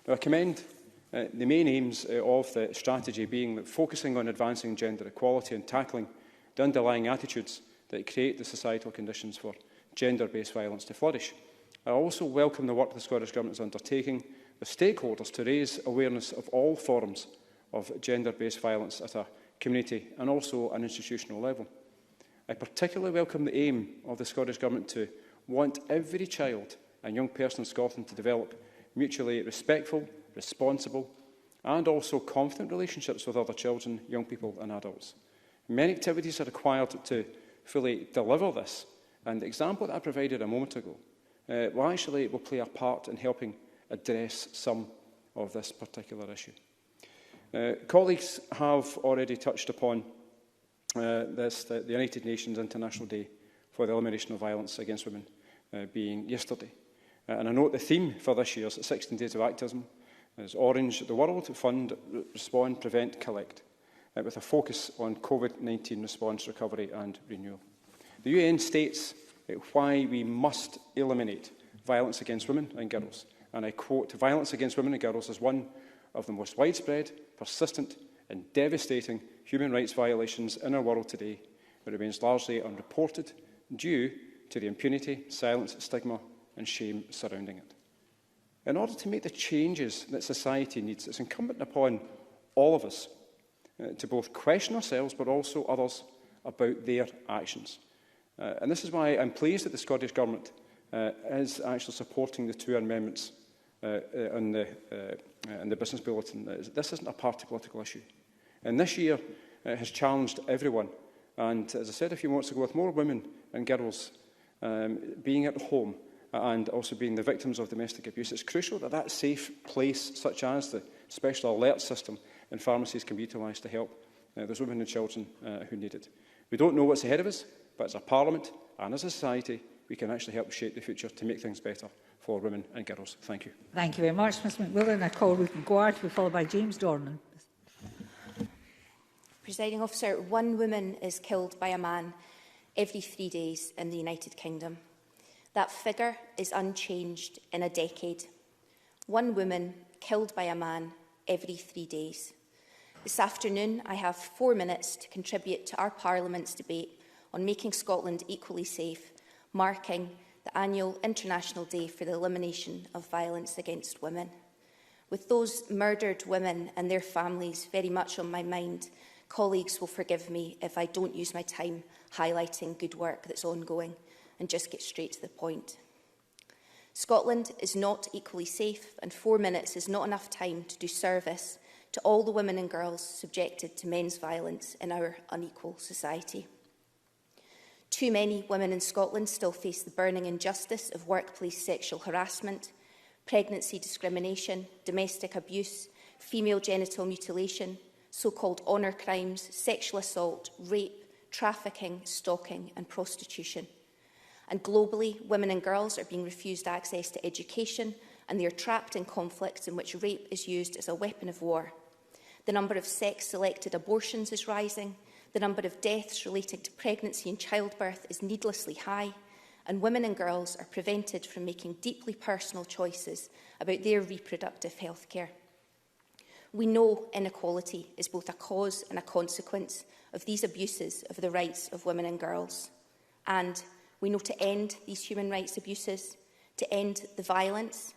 Now, I commend the main aims of the strategy being that focusing on advancing gender equality and tackling the underlying attitudes that create the societal conditions for gender-based violence to flourish. I also welcome the work the Scottish Government is undertaking with stakeholders to raise awareness of all forms of gender-based violence at a community and also an institutional level. I particularly welcome the aim of the Scottish Government to want every child and young person in Scotland to develop mutually respectful, responsible and also confident relationships with other children, young people and adults. Many activities are required to fully deliver this, and the example that I provided a moment ago will play a part in helping address some of this particular issue. Colleagues have already touched upon the United Nations International Day for the Elimination of Violence Against Women being yesterday. And I note the theme for this year's 16 Days of Activism is Orange the World, Fund, Respond, Prevent, Collect, with a focus on COVID-19 response, recovery and renewal. The UN states why we must eliminate violence against women and girls. And I quote, "Violence against women and girls is one of the most widespread, persistent and devastating human rights violations in our world today. It remains largely unreported due to the impunity, silence, stigma and shame surrounding it." In order to make the changes that society needs, it's incumbent upon all of us to both question ourselves but also others about their actions. And this is why I'm pleased that the Scottish Government is actually supporting the 2 amendments in the Business Bulletin. This isn't a party political issue. And this year has challenged everyone. And as I said a few months ago, with more women and girls being at home and also being the victims of domestic abuse, it's crucial that that safe place, such as the special alert system in pharmacies, can be utilised to help those women and children who need it. We don't know what's ahead of us, but as a Parliament and as a society, we can actually help shape the future to make things better for women and girls. Thank you. Thank you very much, Ms McMillan. I call Ruth Maguire to be followed by James Dornan. Presiding Officer, 1 woman is killed by a man every 3 days in the United Kingdom. That figure is unchanged in a decade. 1 woman killed by a man every 3 days. This afternoon, I have 4 minutes to contribute to our Parliament's debate on making Scotland equally safe, marking the annual International Day for the Elimination of Violence Against Women. With those murdered women and their families very much on my mind, colleagues will forgive me if I don't use my time highlighting good work that's ongoing and just get straight to the point. Scotland is not equally safe, and 4 minutes is not enough time to do service to all the women and girls subjected to men's violence in our unequal society. Too many women in Scotland still face the burning injustice of workplace sexual harassment, pregnancy discrimination, domestic abuse, female genital mutilation, so-called honour crimes, sexual assault, rape, trafficking, stalking and prostitution. And globally, women and girls are being refused access to education and they are trapped in conflicts in which rape is used as a weapon of war. The number of sex-selected abortions is rising, the number of deaths relating to pregnancy and childbirth is needlessly high, and women and girls are prevented from making deeply personal choices about their reproductive health care. We know inequality is both a cause and a consequence of these abuses of the rights of women and girls. And we know to end these human rights abuses, to end the violence,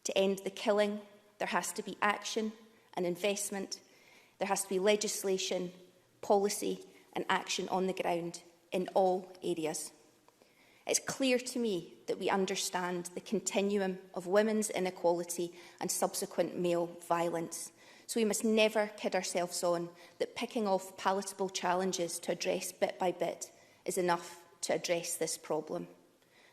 to end the killing, there has to be action and investment, There has to be legislation, policy and action on the ground in all areas. It's clear to me that we understand the continuum of women's inequality and subsequent male violence. So we must never kid ourselves on that picking off palatable challenges to address bit by bit is enough to address this problem.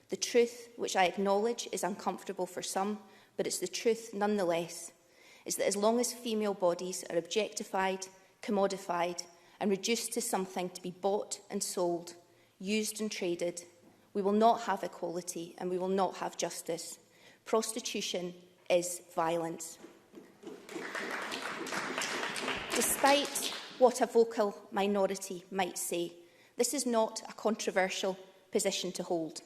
The truth, which I acknowledge is uncomfortable for some, but it's the truth nonetheless, is that as long as female bodies are objectified, commodified and reduced to something to be bought and sold, used and traded, we will not have equality and we will not have justice. Prostitution is violence. Despite what a vocal minority might say, this is not a controversial position to hold.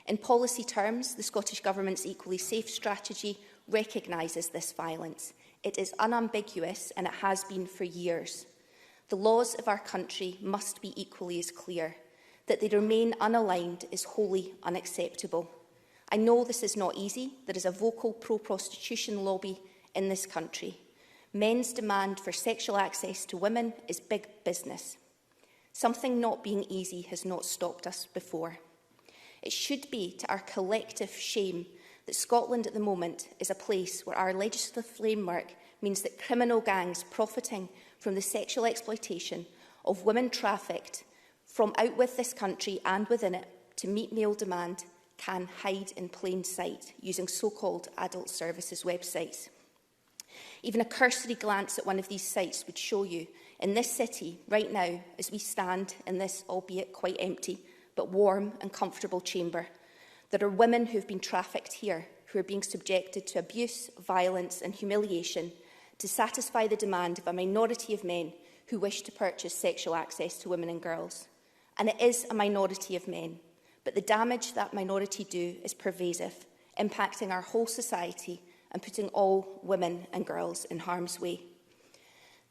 In policy terms, the Scottish Government's Equally Safe strategy recognises this violence. It is unambiguous and it has been for years. The laws of our country must be equally as clear. That they remain unaligned is wholly unacceptable. I know this is not easy. There is a vocal pro-prostitution lobby in this country. Men's demand for sexual access to women is big business. Something not being easy has not stopped us before. It should be to our collective shame that Scotland at the moment is a place where our legislative framework means that criminal gangs profiting from the sexual exploitation of women trafficked from out with this country and within it to meet male demand can hide in plain sight using so-called adult services websites. Even a cursory glance at one of these sites would show you, in this city, right now, as we stand in this, albeit quite empty, but warm and comfortable chamber, there are women who have been trafficked here, who are being subjected to abuse, violence and humiliation to satisfy the demand of a minority of men who wish to purchase sexual access to women and girls. And it is a minority of men, but the damage that minority do is pervasive, impacting our whole society and putting all women and girls in harm's way.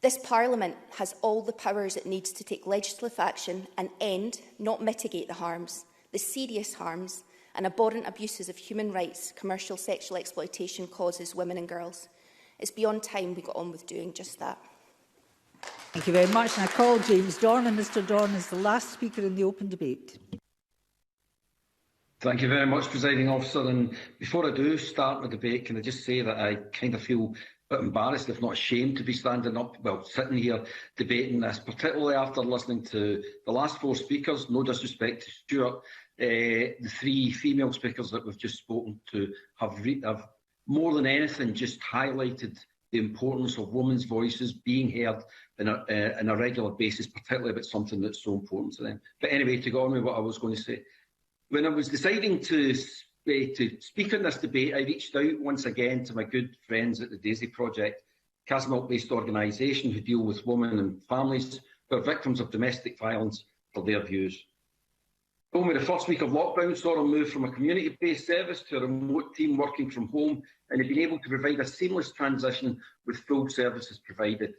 This Parliament has all the powers it needs to take legislative action and end, not mitigate the harms, the serious harms and abhorrent abuses of human rights commercial sexual exploitation causes women and girls. It's beyond time we got on with doing just that. Thank you very much. And I call James Dorn, and Mr Dorn is the last speaker in the open debate. Thank you very much, Presiding Officer. And before I do start my debate, can I just say that I kind of feel a bit embarrassed, if not ashamed, to be standing up, sitting here debating this, particularly after listening to the last four speakers. No disrespect to Stuart, the three female speakers that we've just spoken to have more than anything just highlighted the importance of women's voices being heard on a regular basis, particularly about something that's so important to them. But anyway, to go on with what I was going to say, when I was deciding to speak on this debate, I reached out once again to my good friends at the Daisy Project, Castleknock-based organisation who deal with women and families who are victims of domestic violence, for their views. Only the first week of lockdown saw them move from a community-based service to a remote team working from home, and they've been able to provide a seamless transition with full services provided.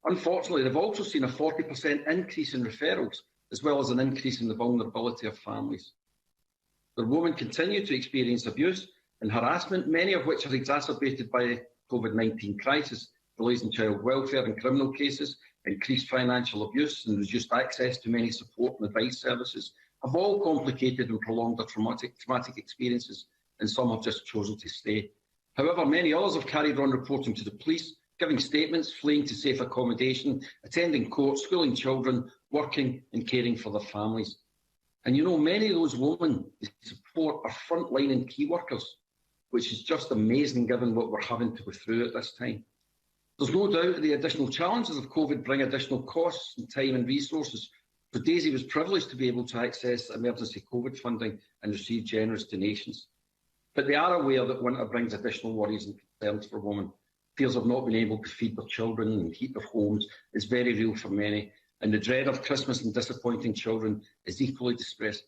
Unfortunately, they've also seen a 40% increase in referrals, as well as an increase in the vulnerability of families. The women continue to experience abuse and harassment, many of which are exacerbated by the COVID-19 crisis, delays in child welfare and criminal cases, increased financial abuse and reduced access to many support and advice services, have all complicated and prolonged their traumatic experiences, and some have just chosen to stay. However, many others have carried on reporting to the police, giving statements, fleeing to safe accommodation, attending court, schooling children, working and caring for their families. And you know, many of those women they support are frontline and key workers, which is just amazing given what we're having to go through at this time. There's no doubt that the additional challenges of COVID bring additional costs and time and resources. So Daisy was privileged to be able to access emergency COVID funding and receive generous donations. But they are aware that winter brings additional worries and concerns for women. Fears of not being able to feed their children and heat their homes is very real for many, and the dread of Christmas and disappointing children is equally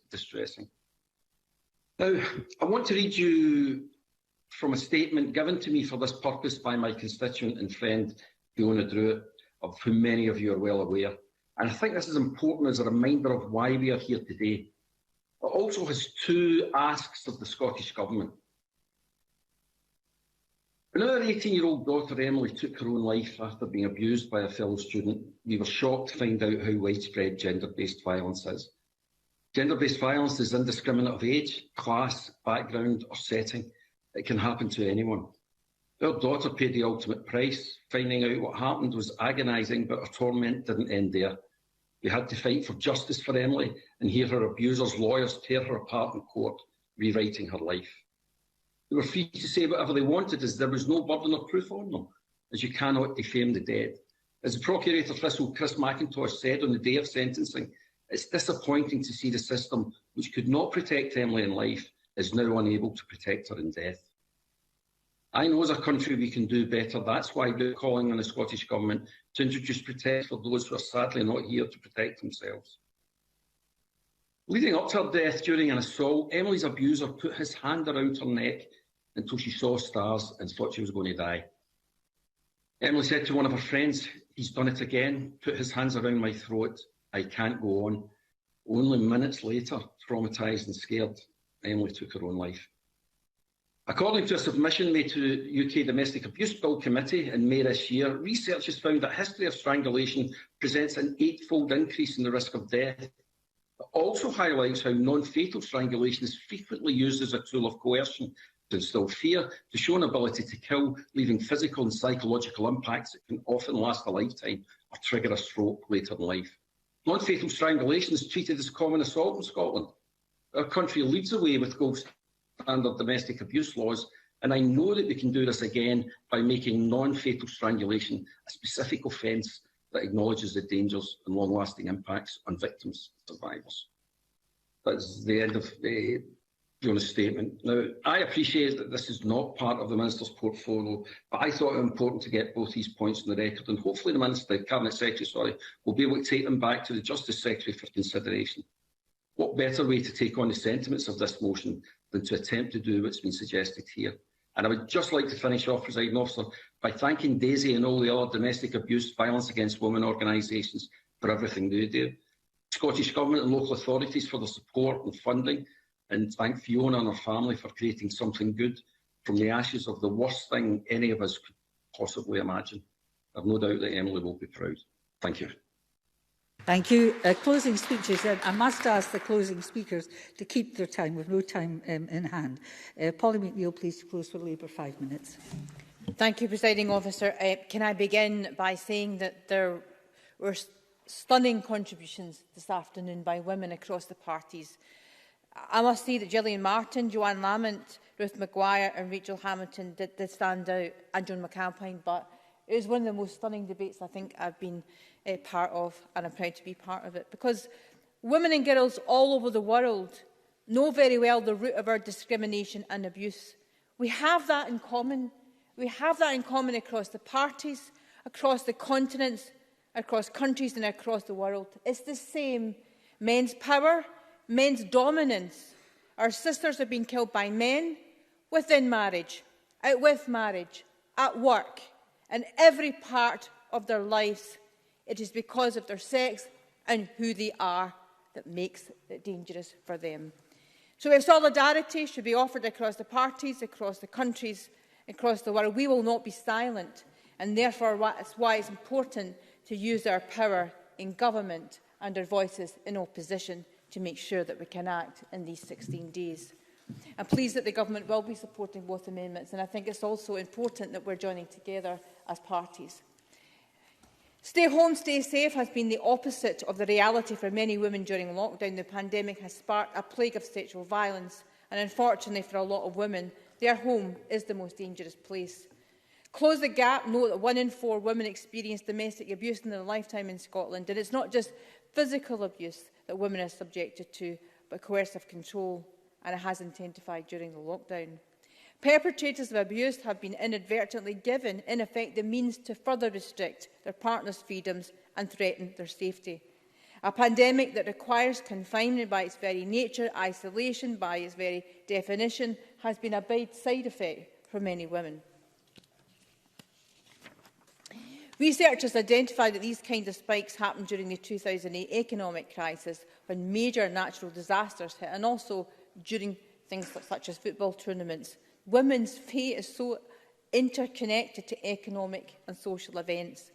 distressing. Now, I want to read you from a statement given to me for this purpose by my constituent and friend Fiona Druitt, of whom many of you are well aware. And I think this is important as a reminder of why we are here today. It also has two asks of the Scottish Government. When our 18-year-old daughter Emily took her own life after being abused by a fellow student, we were shocked to find out how widespread gender-based violence is. Gender-based violence is indiscriminate of age, class, background or setting. It can happen to anyone. Our daughter paid the ultimate price. Finding out what happened was agonising, but her torment didn't end there. We had to fight for justice for Emily and hear her abuser's lawyers tear her apart in court, rewriting her life. They were free to say whatever they wanted, as there was no burden of proof on them, as you cannot defame the dead. As the Procurator Thistle Chris McIntosh said on the day of sentencing, it's disappointing to see the system, which could not protect Emily in life, is now unable to protect her in death. I know as a country we can do better. That's why we're calling on the Scottish Government to introduce protection for those who are sadly not here to protect themselves. Leading up to her death during an assault, Emily's abuser put his hand around her neck until she saw stars and thought she was going to die. Emily said to one of her friends, "He's done it again, put his hands around my throat. I can't go on." Only minutes later, traumatised and scared, Emily took her own life. According to a submission made to UK Domestic Abuse Bill Committee in May this year, research has found that history of strangulation presents an 8-fold increase in the risk of death. It also highlights how non-fatal strangulation is frequently used as a tool of coercion to instill fear, to show an ability to kill, leaving physical and psychological impacts that can often last a lifetime or trigger a stroke later in life. Non-fatal strangulation is treated as common assault in Scotland. Our country leads the way with gold standard domestic abuse laws, and I know that we can do this again by making non-fatal strangulation a specific offence that acknowledges the dangers and long-lasting impacts on victims and survivors. That's the end of Fiona's statement. Now, I appreciate that this is not part of the Minister's portfolio, but I thought it important to get both these points on the record, and hopefully the Cabinet Secretary, will be able to take them back to the Justice Secretary for consideration. What better way to take on the sentiments of this motion than to attempt to do what's been suggested here? And I would just like to finish off, Presiding Officer, by thanking Daisy and all the other domestic abuse, violence against women organisations for everything they do. Scottish Government and local authorities for their support and funding, and thank Fiona and her family for creating something good from the ashes of the worst thing any of us could possibly imagine. I've no doubt that Emily will be proud. Thank you. Thank you. Closing speeches. I must ask the closing speakers to keep their time. With no time in hand. Polly McNeill, please, to close for Labour 5 minutes. Thank you, Presiding Officer. Can I begin by saying that there were stunning contributions this afternoon by women across the parties. I must say that Gillian Martin, Joanne Lamont, Ruth Maguire and Rachel Hamilton did stand out, and Joan McAlpine, but it was one of the most stunning debates I think I've been part of, and I'm proud to be part of it, because women and girls all over the world know very well the root of our discrimination and abuse. We have that in common. We have that in common across the parties, across the continents, across countries and across the world. It's the same. Men's power, men's dominance. Our sisters are being killed by men within marriage, out with marriage, at work, and every part of their lives. It is because of their sex and who they are that makes it dangerous for them. So if solidarity should be offered across the parties, across the countries, across the world, we will not be silent. And therefore, that's why it's important to use our power in government and our voices in opposition to make sure that we can act in these 16 days. I'm pleased that the Government will be supporting both amendments, and I think it's also important that we're joining together as parties. Stay home, stay safe has been the opposite of the reality for many women during lockdown. The pandemic has sparked a plague of sexual violence, and unfortunately for a lot of women, their home is the most dangerous place. Close the Gap note that 1 in 4 women experience domestic abuse in their lifetime in Scotland, and it's not just physical abuse that women are subjected to, but coercive control, and it has intensified during the lockdown. Perpetrators of abuse have been inadvertently given, in effect, the means to further restrict their partners' freedoms and threaten their safety. A pandemic that requires confinement by its very nature, isolation by its very definition, has been a bad side effect for many women. Researchers identified that these kinds of spikes happened during the 2008 economic crisis, when major natural disasters hit, and also during things such as football tournaments. Women's fate is so interconnected to economic and social events.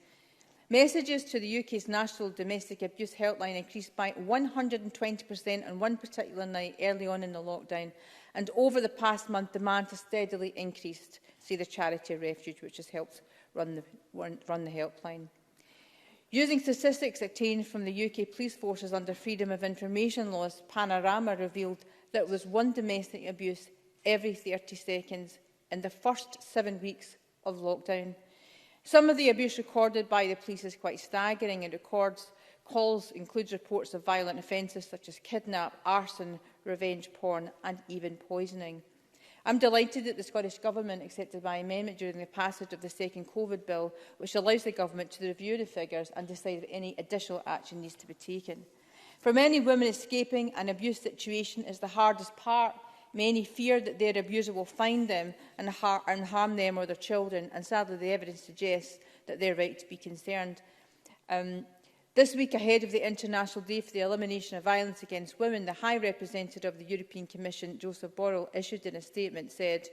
Messages to the UK's National Domestic Abuse Helpline increased by 120% on one particular night early on in the lockdown, and over the past month demand has steadily increased, say the charity Refuge, which has helped run the helpline. Using statistics obtained from the UK Police Forces under Freedom of Information laws, Panorama revealed that there was one domestic abuse every 30 seconds in the first 7 weeks of lockdown. Some of the abuse recorded by the police is quite staggering, and calls includes reports of violent offences such as kidnap, arson, revenge porn and even poisoning. I'm delighted that the Scottish Government accepted my amendment during the passage of the second COVID bill, which allows the Government to review the figures and decide if any additional action needs to be taken. For many women, escaping an abuse situation is the hardest part. Many fear that their abuser will find them and harm them or their children, and sadly the evidence suggests that they're right to be concerned. This week, ahead of the International Day for the Elimination of Violence Against Women, the High Representative of the European Commission, Joseph Borrell, issued in a statement said,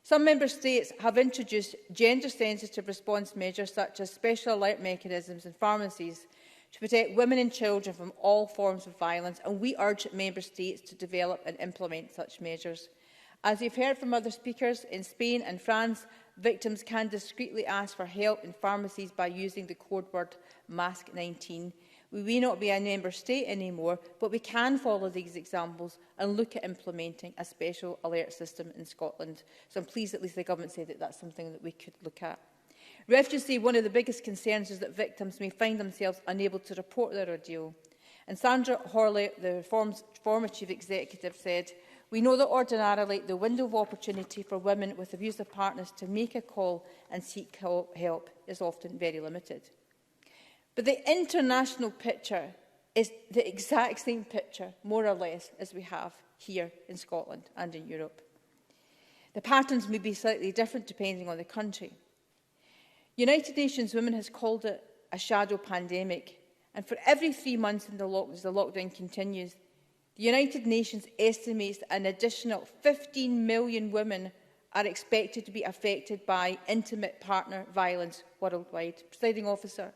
"Some Member States have introduced gender-sensitive response measures such as special alert mechanisms in pharmacies to protect women and children from all forms of violence, and we urge Member States to develop and implement such measures. As you've heard from other speakers, in Spain and France, victims can discreetly ask for help in pharmacies by using the code word MASK19. We may not be a member state anymore, but we can follow these examples and look at implementing a special alert system in Scotland. So I'm pleased at least the Government said that that's something that we could look at. Refugees say one of the biggest concerns is that victims may find themselves unable to report their ordeal. And Sandra Horley, the former Chief Executive, said, "We know that ordinarily the window of opportunity for women with abusive partners to make a call and seek help is often very limited." But the international picture is the exact same picture, more or less, as we have here in Scotland and in Europe. The patterns may be slightly different depending on the country. United Nations Women has called it a shadow pandemic, and for every 3 months as the lockdown continues, the United Nations estimates that an additional 15 million women are expected to be affected by intimate partner violence worldwide. Presiding Officer,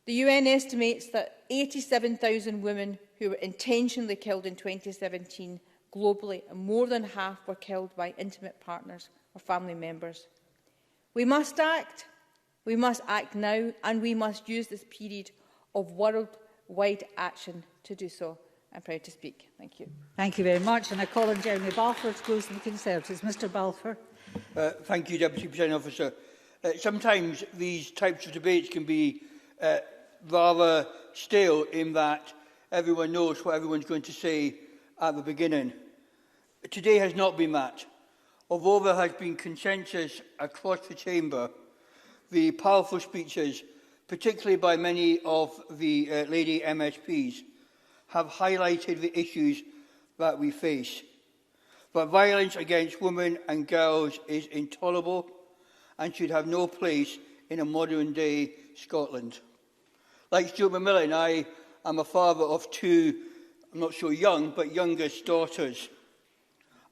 the UN estimates that 87,000 women who were intentionally killed in 2017 globally, and more than half were killed by intimate partners or family members. We must act. We must act now, and we must use this period of worldwide action to do so. I'm proud to speak. Thank you. Thank you very much. And I call on Jeremy Balfour to close the Conservatives. Mr Balfour. Thank you, Deputy Presiding Officer. Sometimes these types of debates can be rather stale in that everyone knows what everyone's going to say at the beginning. Today has not been that. Although there has been consensus across the Chamber, the powerful speeches, particularly by many of the lady MSPs, have highlighted the issues that we face. But violence against women and girls is intolerable and should have no place in a modern-day Scotland. Like Stuart McMillan, I am a father of 2, I'm not sure young, but youngest daughters.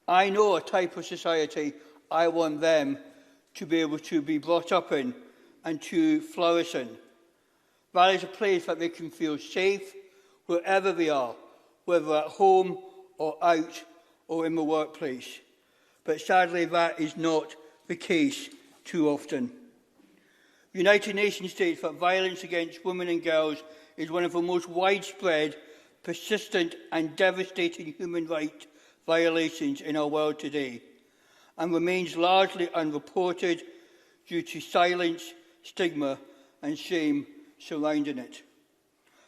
I know a type of society I want them to be able to be brought up in and to flourish in. That is a place that they can feel safe wherever they are, whether at home or out or in the workplace. But sadly, that is not the case too often. The United Nations states that violence against women and girls is one of the most widespread, persistent and devastating human rights violations in our world today, and remains largely unreported due to silence, stigma and shame surrounding it.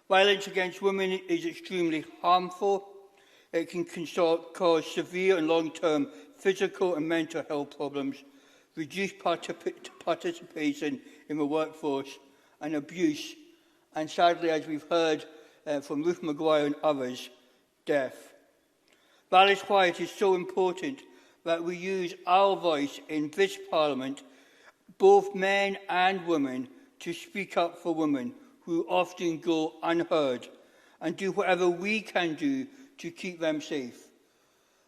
Violence against women is extremely harmful. It can cause severe and long-term physical and mental health problems, reduce participation in the workforce and abuse, and sadly, as we've heard from Ruth Maguire and others, death. That is why it is so important that we use our voice in this Parliament, both men and women, to speak up for women who often go unheard, and do whatever we can do to keep them safe.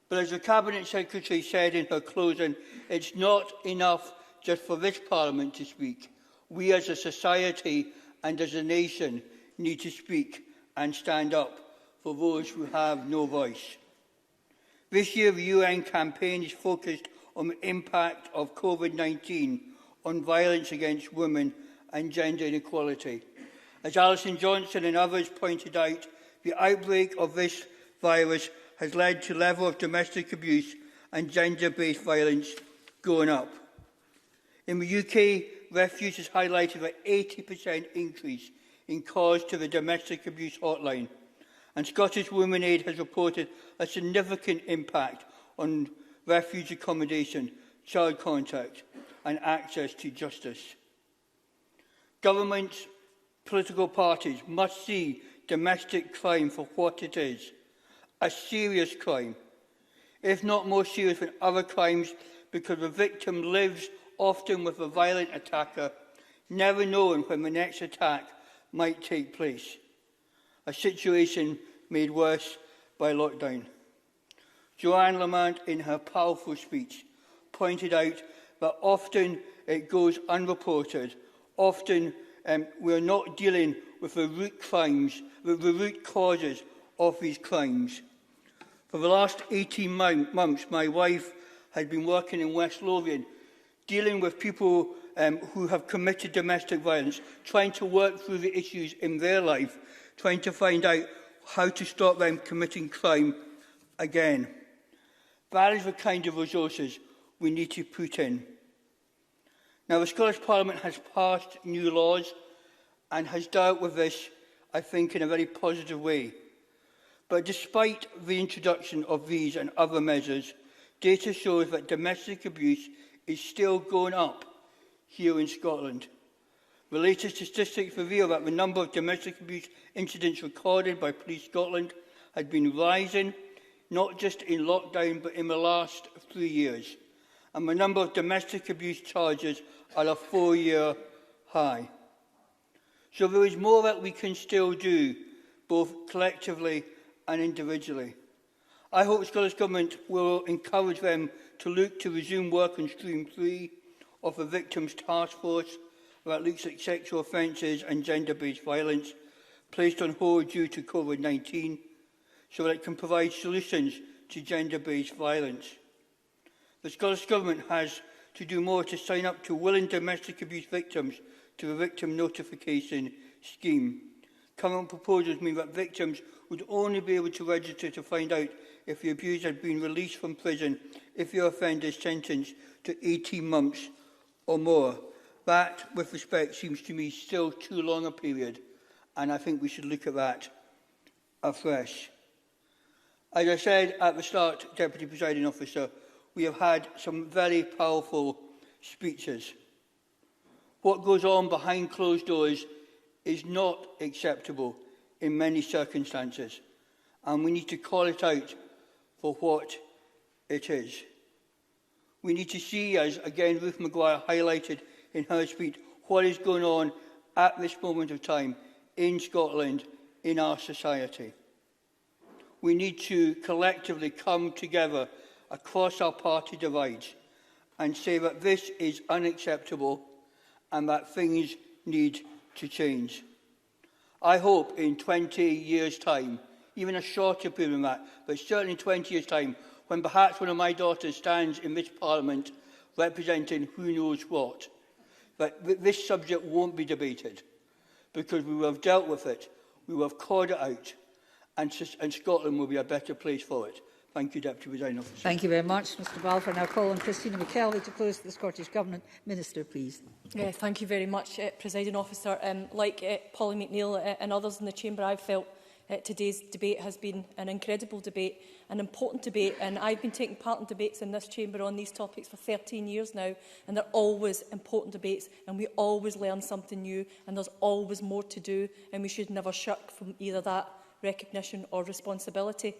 But as the Cabinet Secretary said in her closing, it's not enough just for this Parliament to speak. We as a society and as a nation need to speak and stand up for those who have no voice. This year, the UN campaign is focused on the impact of COVID-19 on violence against women and gender inequality. As Alison Johnson and others pointed out, the outbreak of this virus has led to level of domestic abuse and gender-based violence going up. In the UK, Refuge has highlighted an 80% increase in calls to the domestic abuse hotline, and Scottish Women Aid has reported a significant impact on refuge accommodation, child contact and access to justice. Governments, political parties must see domestic crime for what it is, a serious crime, if not more serious than other crimes, because the victim lives often with a violent attacker, never knowing when the next attack might take place, a situation made worse by lockdown. Joanne Lamont, in her powerful speech, pointed out that often it goes unreported, often we are not dealing with the root crimes, the root causes of these crimes. For the last 18 months, my wife had been working in West Lothian, dealing with people who have committed domestic violence, trying to work through the issues in their life, trying to find out how to stop them committing crime again. That is the kind of resources we need to put in. Now, the Scottish Parliament has passed new laws and has dealt with this, I think, in a very positive way. But despite the introduction of these and other measures, data shows that domestic abuse is still going up here in Scotland. The latest statistics reveal that the number of domestic abuse incidents recorded by Police Scotland had been rising, not just in lockdown, but in the last 3 years. And the number of domestic abuse charges are a 4-year high. So there is more that we can still do, both collectively and individually. I hope the Scottish Government will encourage them to look to resume work on Stream 3 of the Victims Task Force that looks at sexual offences and gender-based violence placed on hold due to COVID-19, so that it can provide solutions to gender-based violence. The Scottish Government has to do more to sign up to willing domestic abuse victims to the victim notification scheme. Current proposals mean that victims would only be able to register to find out if the abuser had been released from prison if the offender is sentenced to 18 months or more. That, with respect, seems to me still too long a period, and I think we should look at that afresh. As I said at the start, Deputy Presiding Officer, we have had some very powerful speeches. What goes on behind closed doors is not acceptable in many circumstances, and we need to call it out for what it is. We need to see, as again Ruth Maguire highlighted in her speech, what is going on at this moment of time in Scotland, in our society. We need to collectively come together across our party divides and say that this is unacceptable and that things need to change. I hope in 20 years' time, even a shorter period than that, but certainly in 20 years' time, when perhaps one of my daughters stands in this Parliament representing who knows what, that this subject won't be debated, because we will have dealt with it, we will have called it out, and Scotland will be a better place for it. Thank you, Deputy Presiding Officer. Thank you very much, Mr Balfour. Now call on Christina McKelvey to close the Scottish Government. Minister, please. Thank you very much, Presiding Officer. Like Polly McNeill and others in the Chamber, I've felt today's debate has been an incredible debate, an important debate, and I've been taking part in debates in this Chamber on these topics for 13 years now, and they're always important debates, and we always learn something new, and there's always more to do, and we should never shirk from either that recognition or responsibility.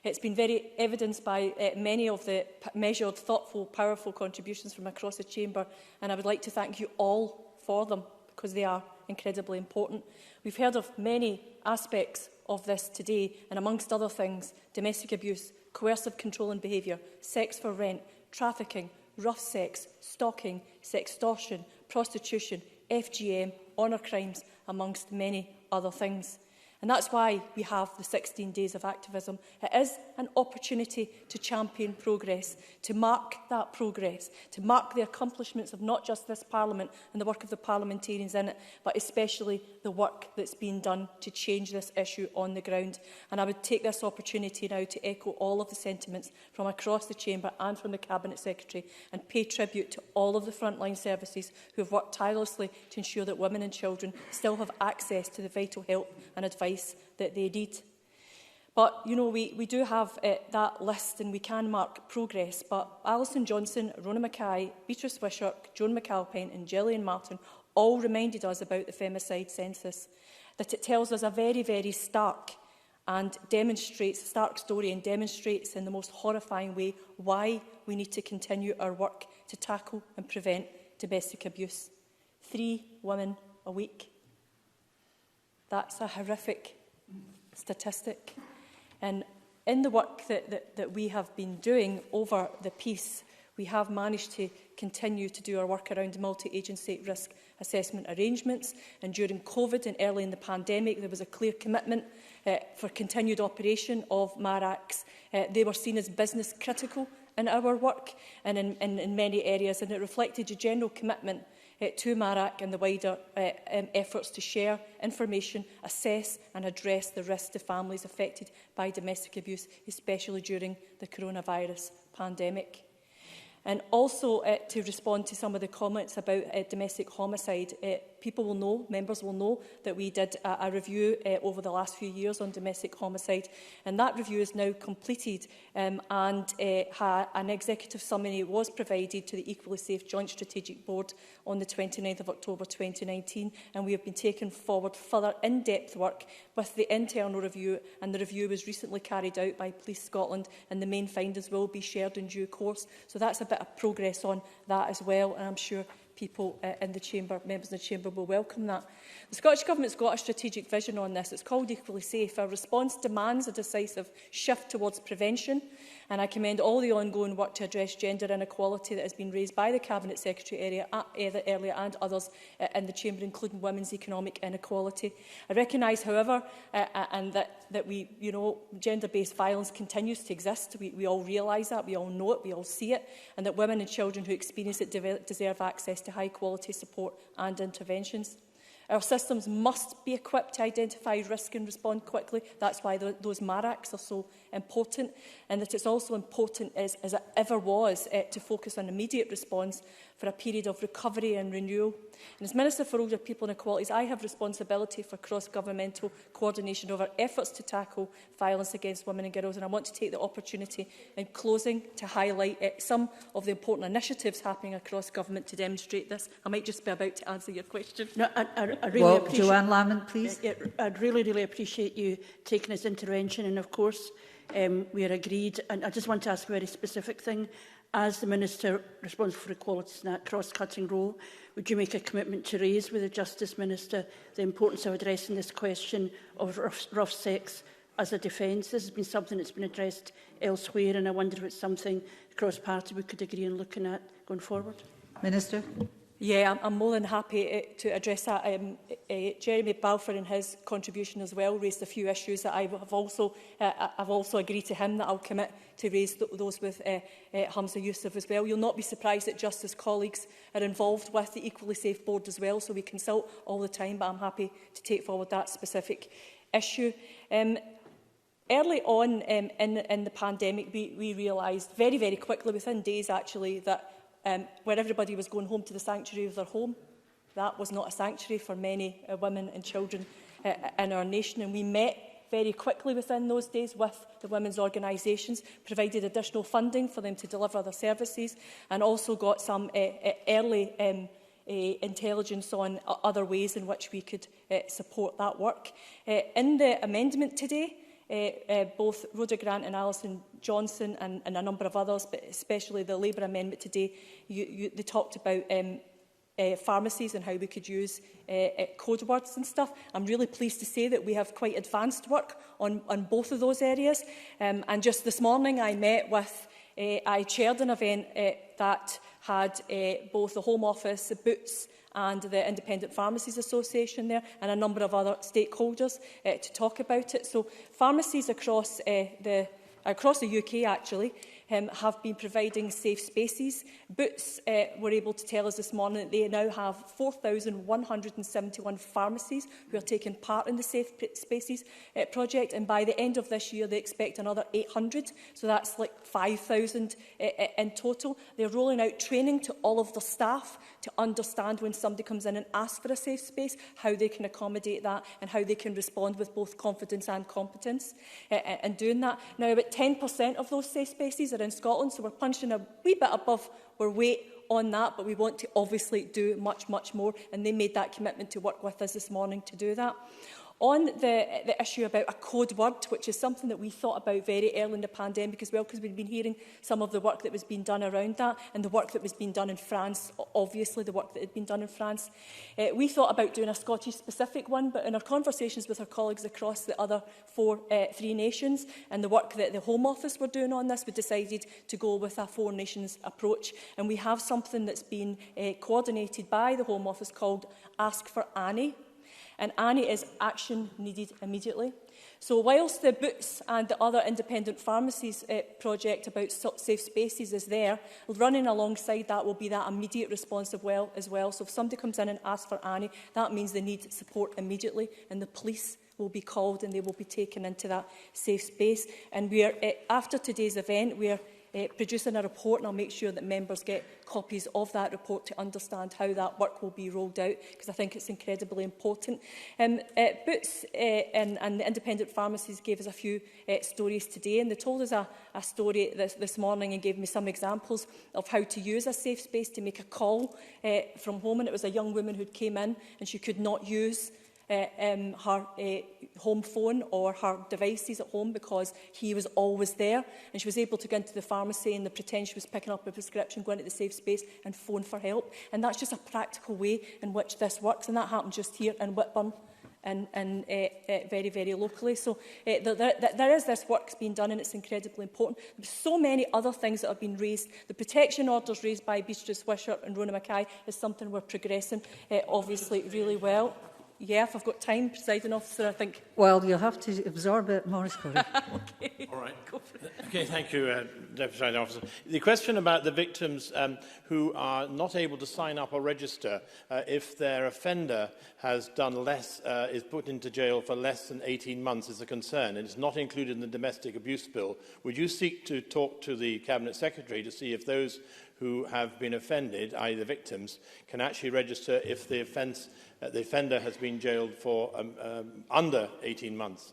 It's been very evidenced by many of the measured, thoughtful, powerful contributions from across the Chamber, and I would like to thank you all for them, because they are incredibly important. We've heard of many aspects of this today, and amongst other things, domestic abuse, coercive controlling behaviour, sex for rent, trafficking, rough sex, stalking, sextortion, prostitution, FGM, honour crimes, amongst many other things. And that's why we have the 16 days of activism. It is an opportunity to champion progress, to mark that progress, to mark the accomplishments of not just this Parliament and the work of the parliamentarians in it, but especially the work that's been done to change this issue on the ground. And I would take this opportunity now to echo all of the sentiments from across the Chamber and from the Cabinet Secretary and pay tribute to all of the frontline services who have worked tirelessly to ensure that women and children still have access to the vital help and advice that they need. But, you know, we do have that list and we can mark progress. But Alison Johnson, Rona Mackay, Beatrice Wishart, Joan McAlpine and Gillian Martin all reminded us about the femicide census, that it tells us a very, very stark story and demonstrates in the most horrifying way why we need to continue our work to tackle and prevent domestic abuse. 3 women a week. That's a horrific statistic. And in the work that we have been doing over the peace, we have managed to continue to do our work around multi-agency risk assessment arrangements. And during COVID and early in the pandemic, there was a clear commitment for continued operation of MARACs. They were seen as business critical in our work and in many areas, and it reflected a general commitment to MARAC and the wider efforts to share information, assess and address the risks to families affected by domestic abuse, especially during the coronavirus pandemic. And also to respond to some of the comments about domestic homicide, people will know, members will know, that we did a review over the last few years on domestic homicide, and that review is now completed, and an executive summary was provided to the Equally Safe Joint Strategic Board on the 29th of October 2019, and we have been taking forward further in-depth work with the internal review, and the review was recently carried out by Police Scotland, and the main findings will be shared in due course. So that's a bit of progress on that as well, and I'm sure people in the Chamber, members in the Chamber, will welcome that. The Scottish Government's got a strategic vision on this. It's called Equally Safe. Our response demands a decisive shift towards prevention, and I commend all the ongoing work to address gender inequality that has been raised by the Cabinet Secretary earlier and others in the Chamber, including women's economic inequality. I recognise, however, and that we, you know, gender-based violence continues to exist. We all realise that, we all know it, we all see it, and that women and children who experience it deserve access to high-quality support and interventions. Our systems must be equipped to identify risk and respond quickly. That's why those MARACs are so important, and that it's also important, as it ever was, to focus on immediate response for a period of recovery and renewal. And as Minister for Older People and Equalities, I have responsibility for cross-governmental coordination over efforts to tackle violence against women and girls, and I want to take the opportunity in closing to highlight some of the important initiatives happening across government to demonstrate this. I might just be about to answer your question. No, I really appreciate Joanne Lamont, please. I'd really appreciate you taking this intervention, and of course we are agreed. And I just want to ask a very specific thing. As the Minister responsible for equality in that cross-cutting role, would you make a commitment to raise with the Justice Minister the importance of addressing this question of rough sex as a defence? This has been something that's been addressed elsewhere, and I wonder if it's something cross-party we could agree on looking at going forward. Minister. Yeah, I'm more than happy to address that. Jeremy Balfour, in his contribution as well, raised a few issues that I've also agreed to him that I'll commit to raise those with Hamza Youssef as well. You'll not be surprised that Justice colleagues are involved with the Equally Safe Board as well, so we consult all the time, but I'm happy to take forward that specific issue. Early on in the pandemic, we realised very, very quickly, within days actually, that where everybody was going home to the sanctuary of their home, that was not a sanctuary for many women and children in our nation. And we met very quickly within those days with the women's organisations, provided additional funding for them to deliver their services, and also got some early intelligence on other ways in which we could support that work. In the amendment today, both Rhoda Grant and Alison Johnson and a number of others, but especially the Labour amendment today, they talked about pharmacies and how we could use code words and stuff. I'm really pleased to say that we have quite advanced work on both of those areas. And just this morning I met with I chaired an event that had both the Home Office, the Boots and the Independent Pharmacies Association there, and a number of other stakeholders to talk about it. So pharmacies across the UK actually have been providing safe spaces. Boots were able to tell us this morning that they now have 4,171 pharmacies who are taking part in the Safe Spaces project, and by the end of this year they expect another 800, so that's like 5,000 in total. They're rolling out training to all of the staff to understand when somebody comes in and asks for a safe space, how they can accommodate that and how they can respond with both confidence and competence in doing that. Now, about 10% of those safe spaces are in Scotland, so we're punching a wee bit above our weight on that, but we want to obviously do much, much more, and they made that commitment to work with us this morning to do that. On the issue about a code word, which is something that we thought about very early in the pandemic as well, because we've been hearing some of the work that was being done around that, and the work that was being done in France, obviously the work that had been done in France. We thought about doing a Scottish-specific one, but in our conversations with our colleagues across the other three nations and the work that the Home Office were doing on this, we decided to go with a four nations approach, and we have something that's been coordinated by the Home Office called Ask for Annie. And Annie is action needed immediately. So whilst the Boots and the other independent pharmacies project about safe spaces is there, running alongside that will be that immediate response as well. So if somebody comes in and asks for Annie, that means they need support immediately, and the police will be called and they will be taken into that safe space. And we are, after today's event, we are producing a report, and I'll make sure that members get copies of that report to understand how that work will be rolled out, because I think it's incredibly important. Boots and the independent pharmacies gave us a few stories today, and they told us a story this morning and gave me some examples of how to use a safe space to make a call from home. And it was a young woman who came in and she could not use her home phone or her devices at home because he was always there, and she was able to go into the pharmacy and pretend she was picking up a prescription, go into the safe space and phone for help. And that's just a practical way in which this works, and that happened just here in Whitburn and very, very locally. So there is this work being done, and it's incredibly important. There's so many other things that have been raised. The protection orders raised by Beatrice Wishart and Rona Mackay is something we're progressing obviously really well. Yeah, if I've got time, Presiding Officer, I think. Well, you'll have to absorb it, Maurice Corrie. Okay. All right. Go for it. Okay, thank you, Deputy Presiding Officer. The question about the victims who are not able to sign up or register if their offender has done less, is put into jail for less than 18 months is a concern, and it's not included in the domestic abuse bill. Would you seek to talk to the Cabinet Secretary to see if those who have been offended, i.e. the victims, can actually register if the offender has been jailed for under 18 months?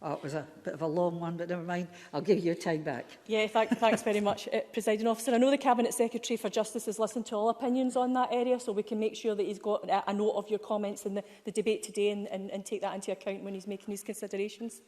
Oh, it was a bit of a long one, but never mind. I'll give you your time back. Yeah, thanks very much, Presiding Officer. I know the Cabinet Secretary for Justice has listened to all opinions on that area, so we can make sure that he's got a note of your comments in the debate today and take that into account when he's making his considerations.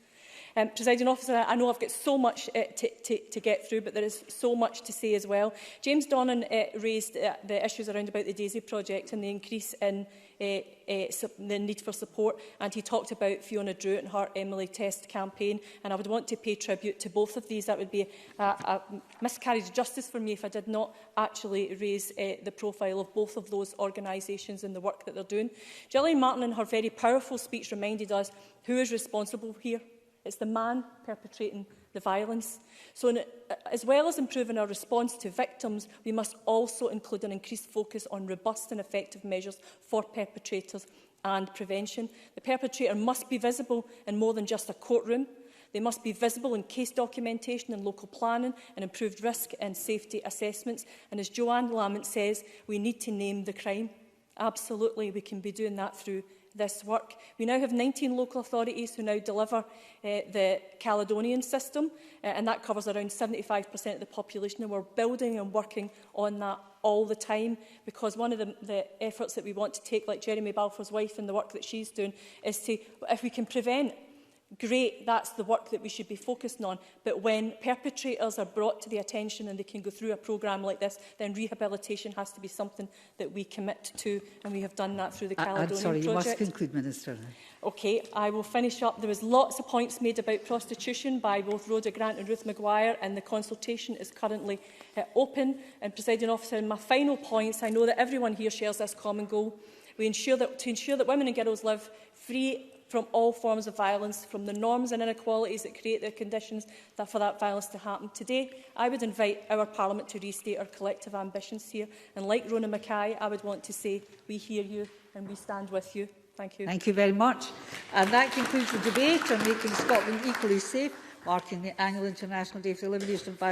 Presiding Officer, I know I've got so much to get through, but there is so much to say as well. James Donnan raised the issues around about the DAISY project and the increase in the need for support, and he talked about Fiona Drew and her Emily Test campaign, and I would want to pay tribute to both of these. That would be a miscarriage of justice for me if I did not actually raise the profile of both of those organisations and the work that they're doing. Gillian Martin, in her very powerful speech, reminded us who is responsible here. It's the man perpetrating the violence. So as well as improving our response to victims, we must also include an increased focus on robust and effective measures for perpetrators and prevention. The perpetrator must be visible in more than just a courtroom. They must be visible in case documentation and local planning and improved risk and safety assessments. And as Joanne Lamont says, we need to name the crime. Absolutely, we can be doing that through this work. We now have 19 local authorities who now deliver the Caledonian system, and that covers around 75% of the population, and we're building and working on that all the time, because one of the efforts that we want to take, like Jeremy Balfour's wife and the work that she's doing, is to, if we can prevent great, that's the work that we should be focusing on. But when perpetrators are brought to the attention and they can go through a programme like this, then rehabilitation has to be something that we commit to, and we have done that through the Caledonian I'm sorry, project. you must conclude, Minister. Okay, I will finish up. There was lots of points made about prostitution by both Rhoda Grant and Ruth Maguire, and the consultation is currently open. And, Presiding Officer, in my final points, I know that everyone here shares this common goal. To ensure that women and girls live free from all forms of violence, from the norms and inequalities that create the conditions for that violence to happen. Today, I would invite our Parliament to restate our collective ambitions here. And like Rona Mackay, I would want to say, we hear you and we stand with you. Thank you. Thank you very much. And that concludes the debate on making Scotland equally safe, marking the annual International Day for the Elimination of Violence.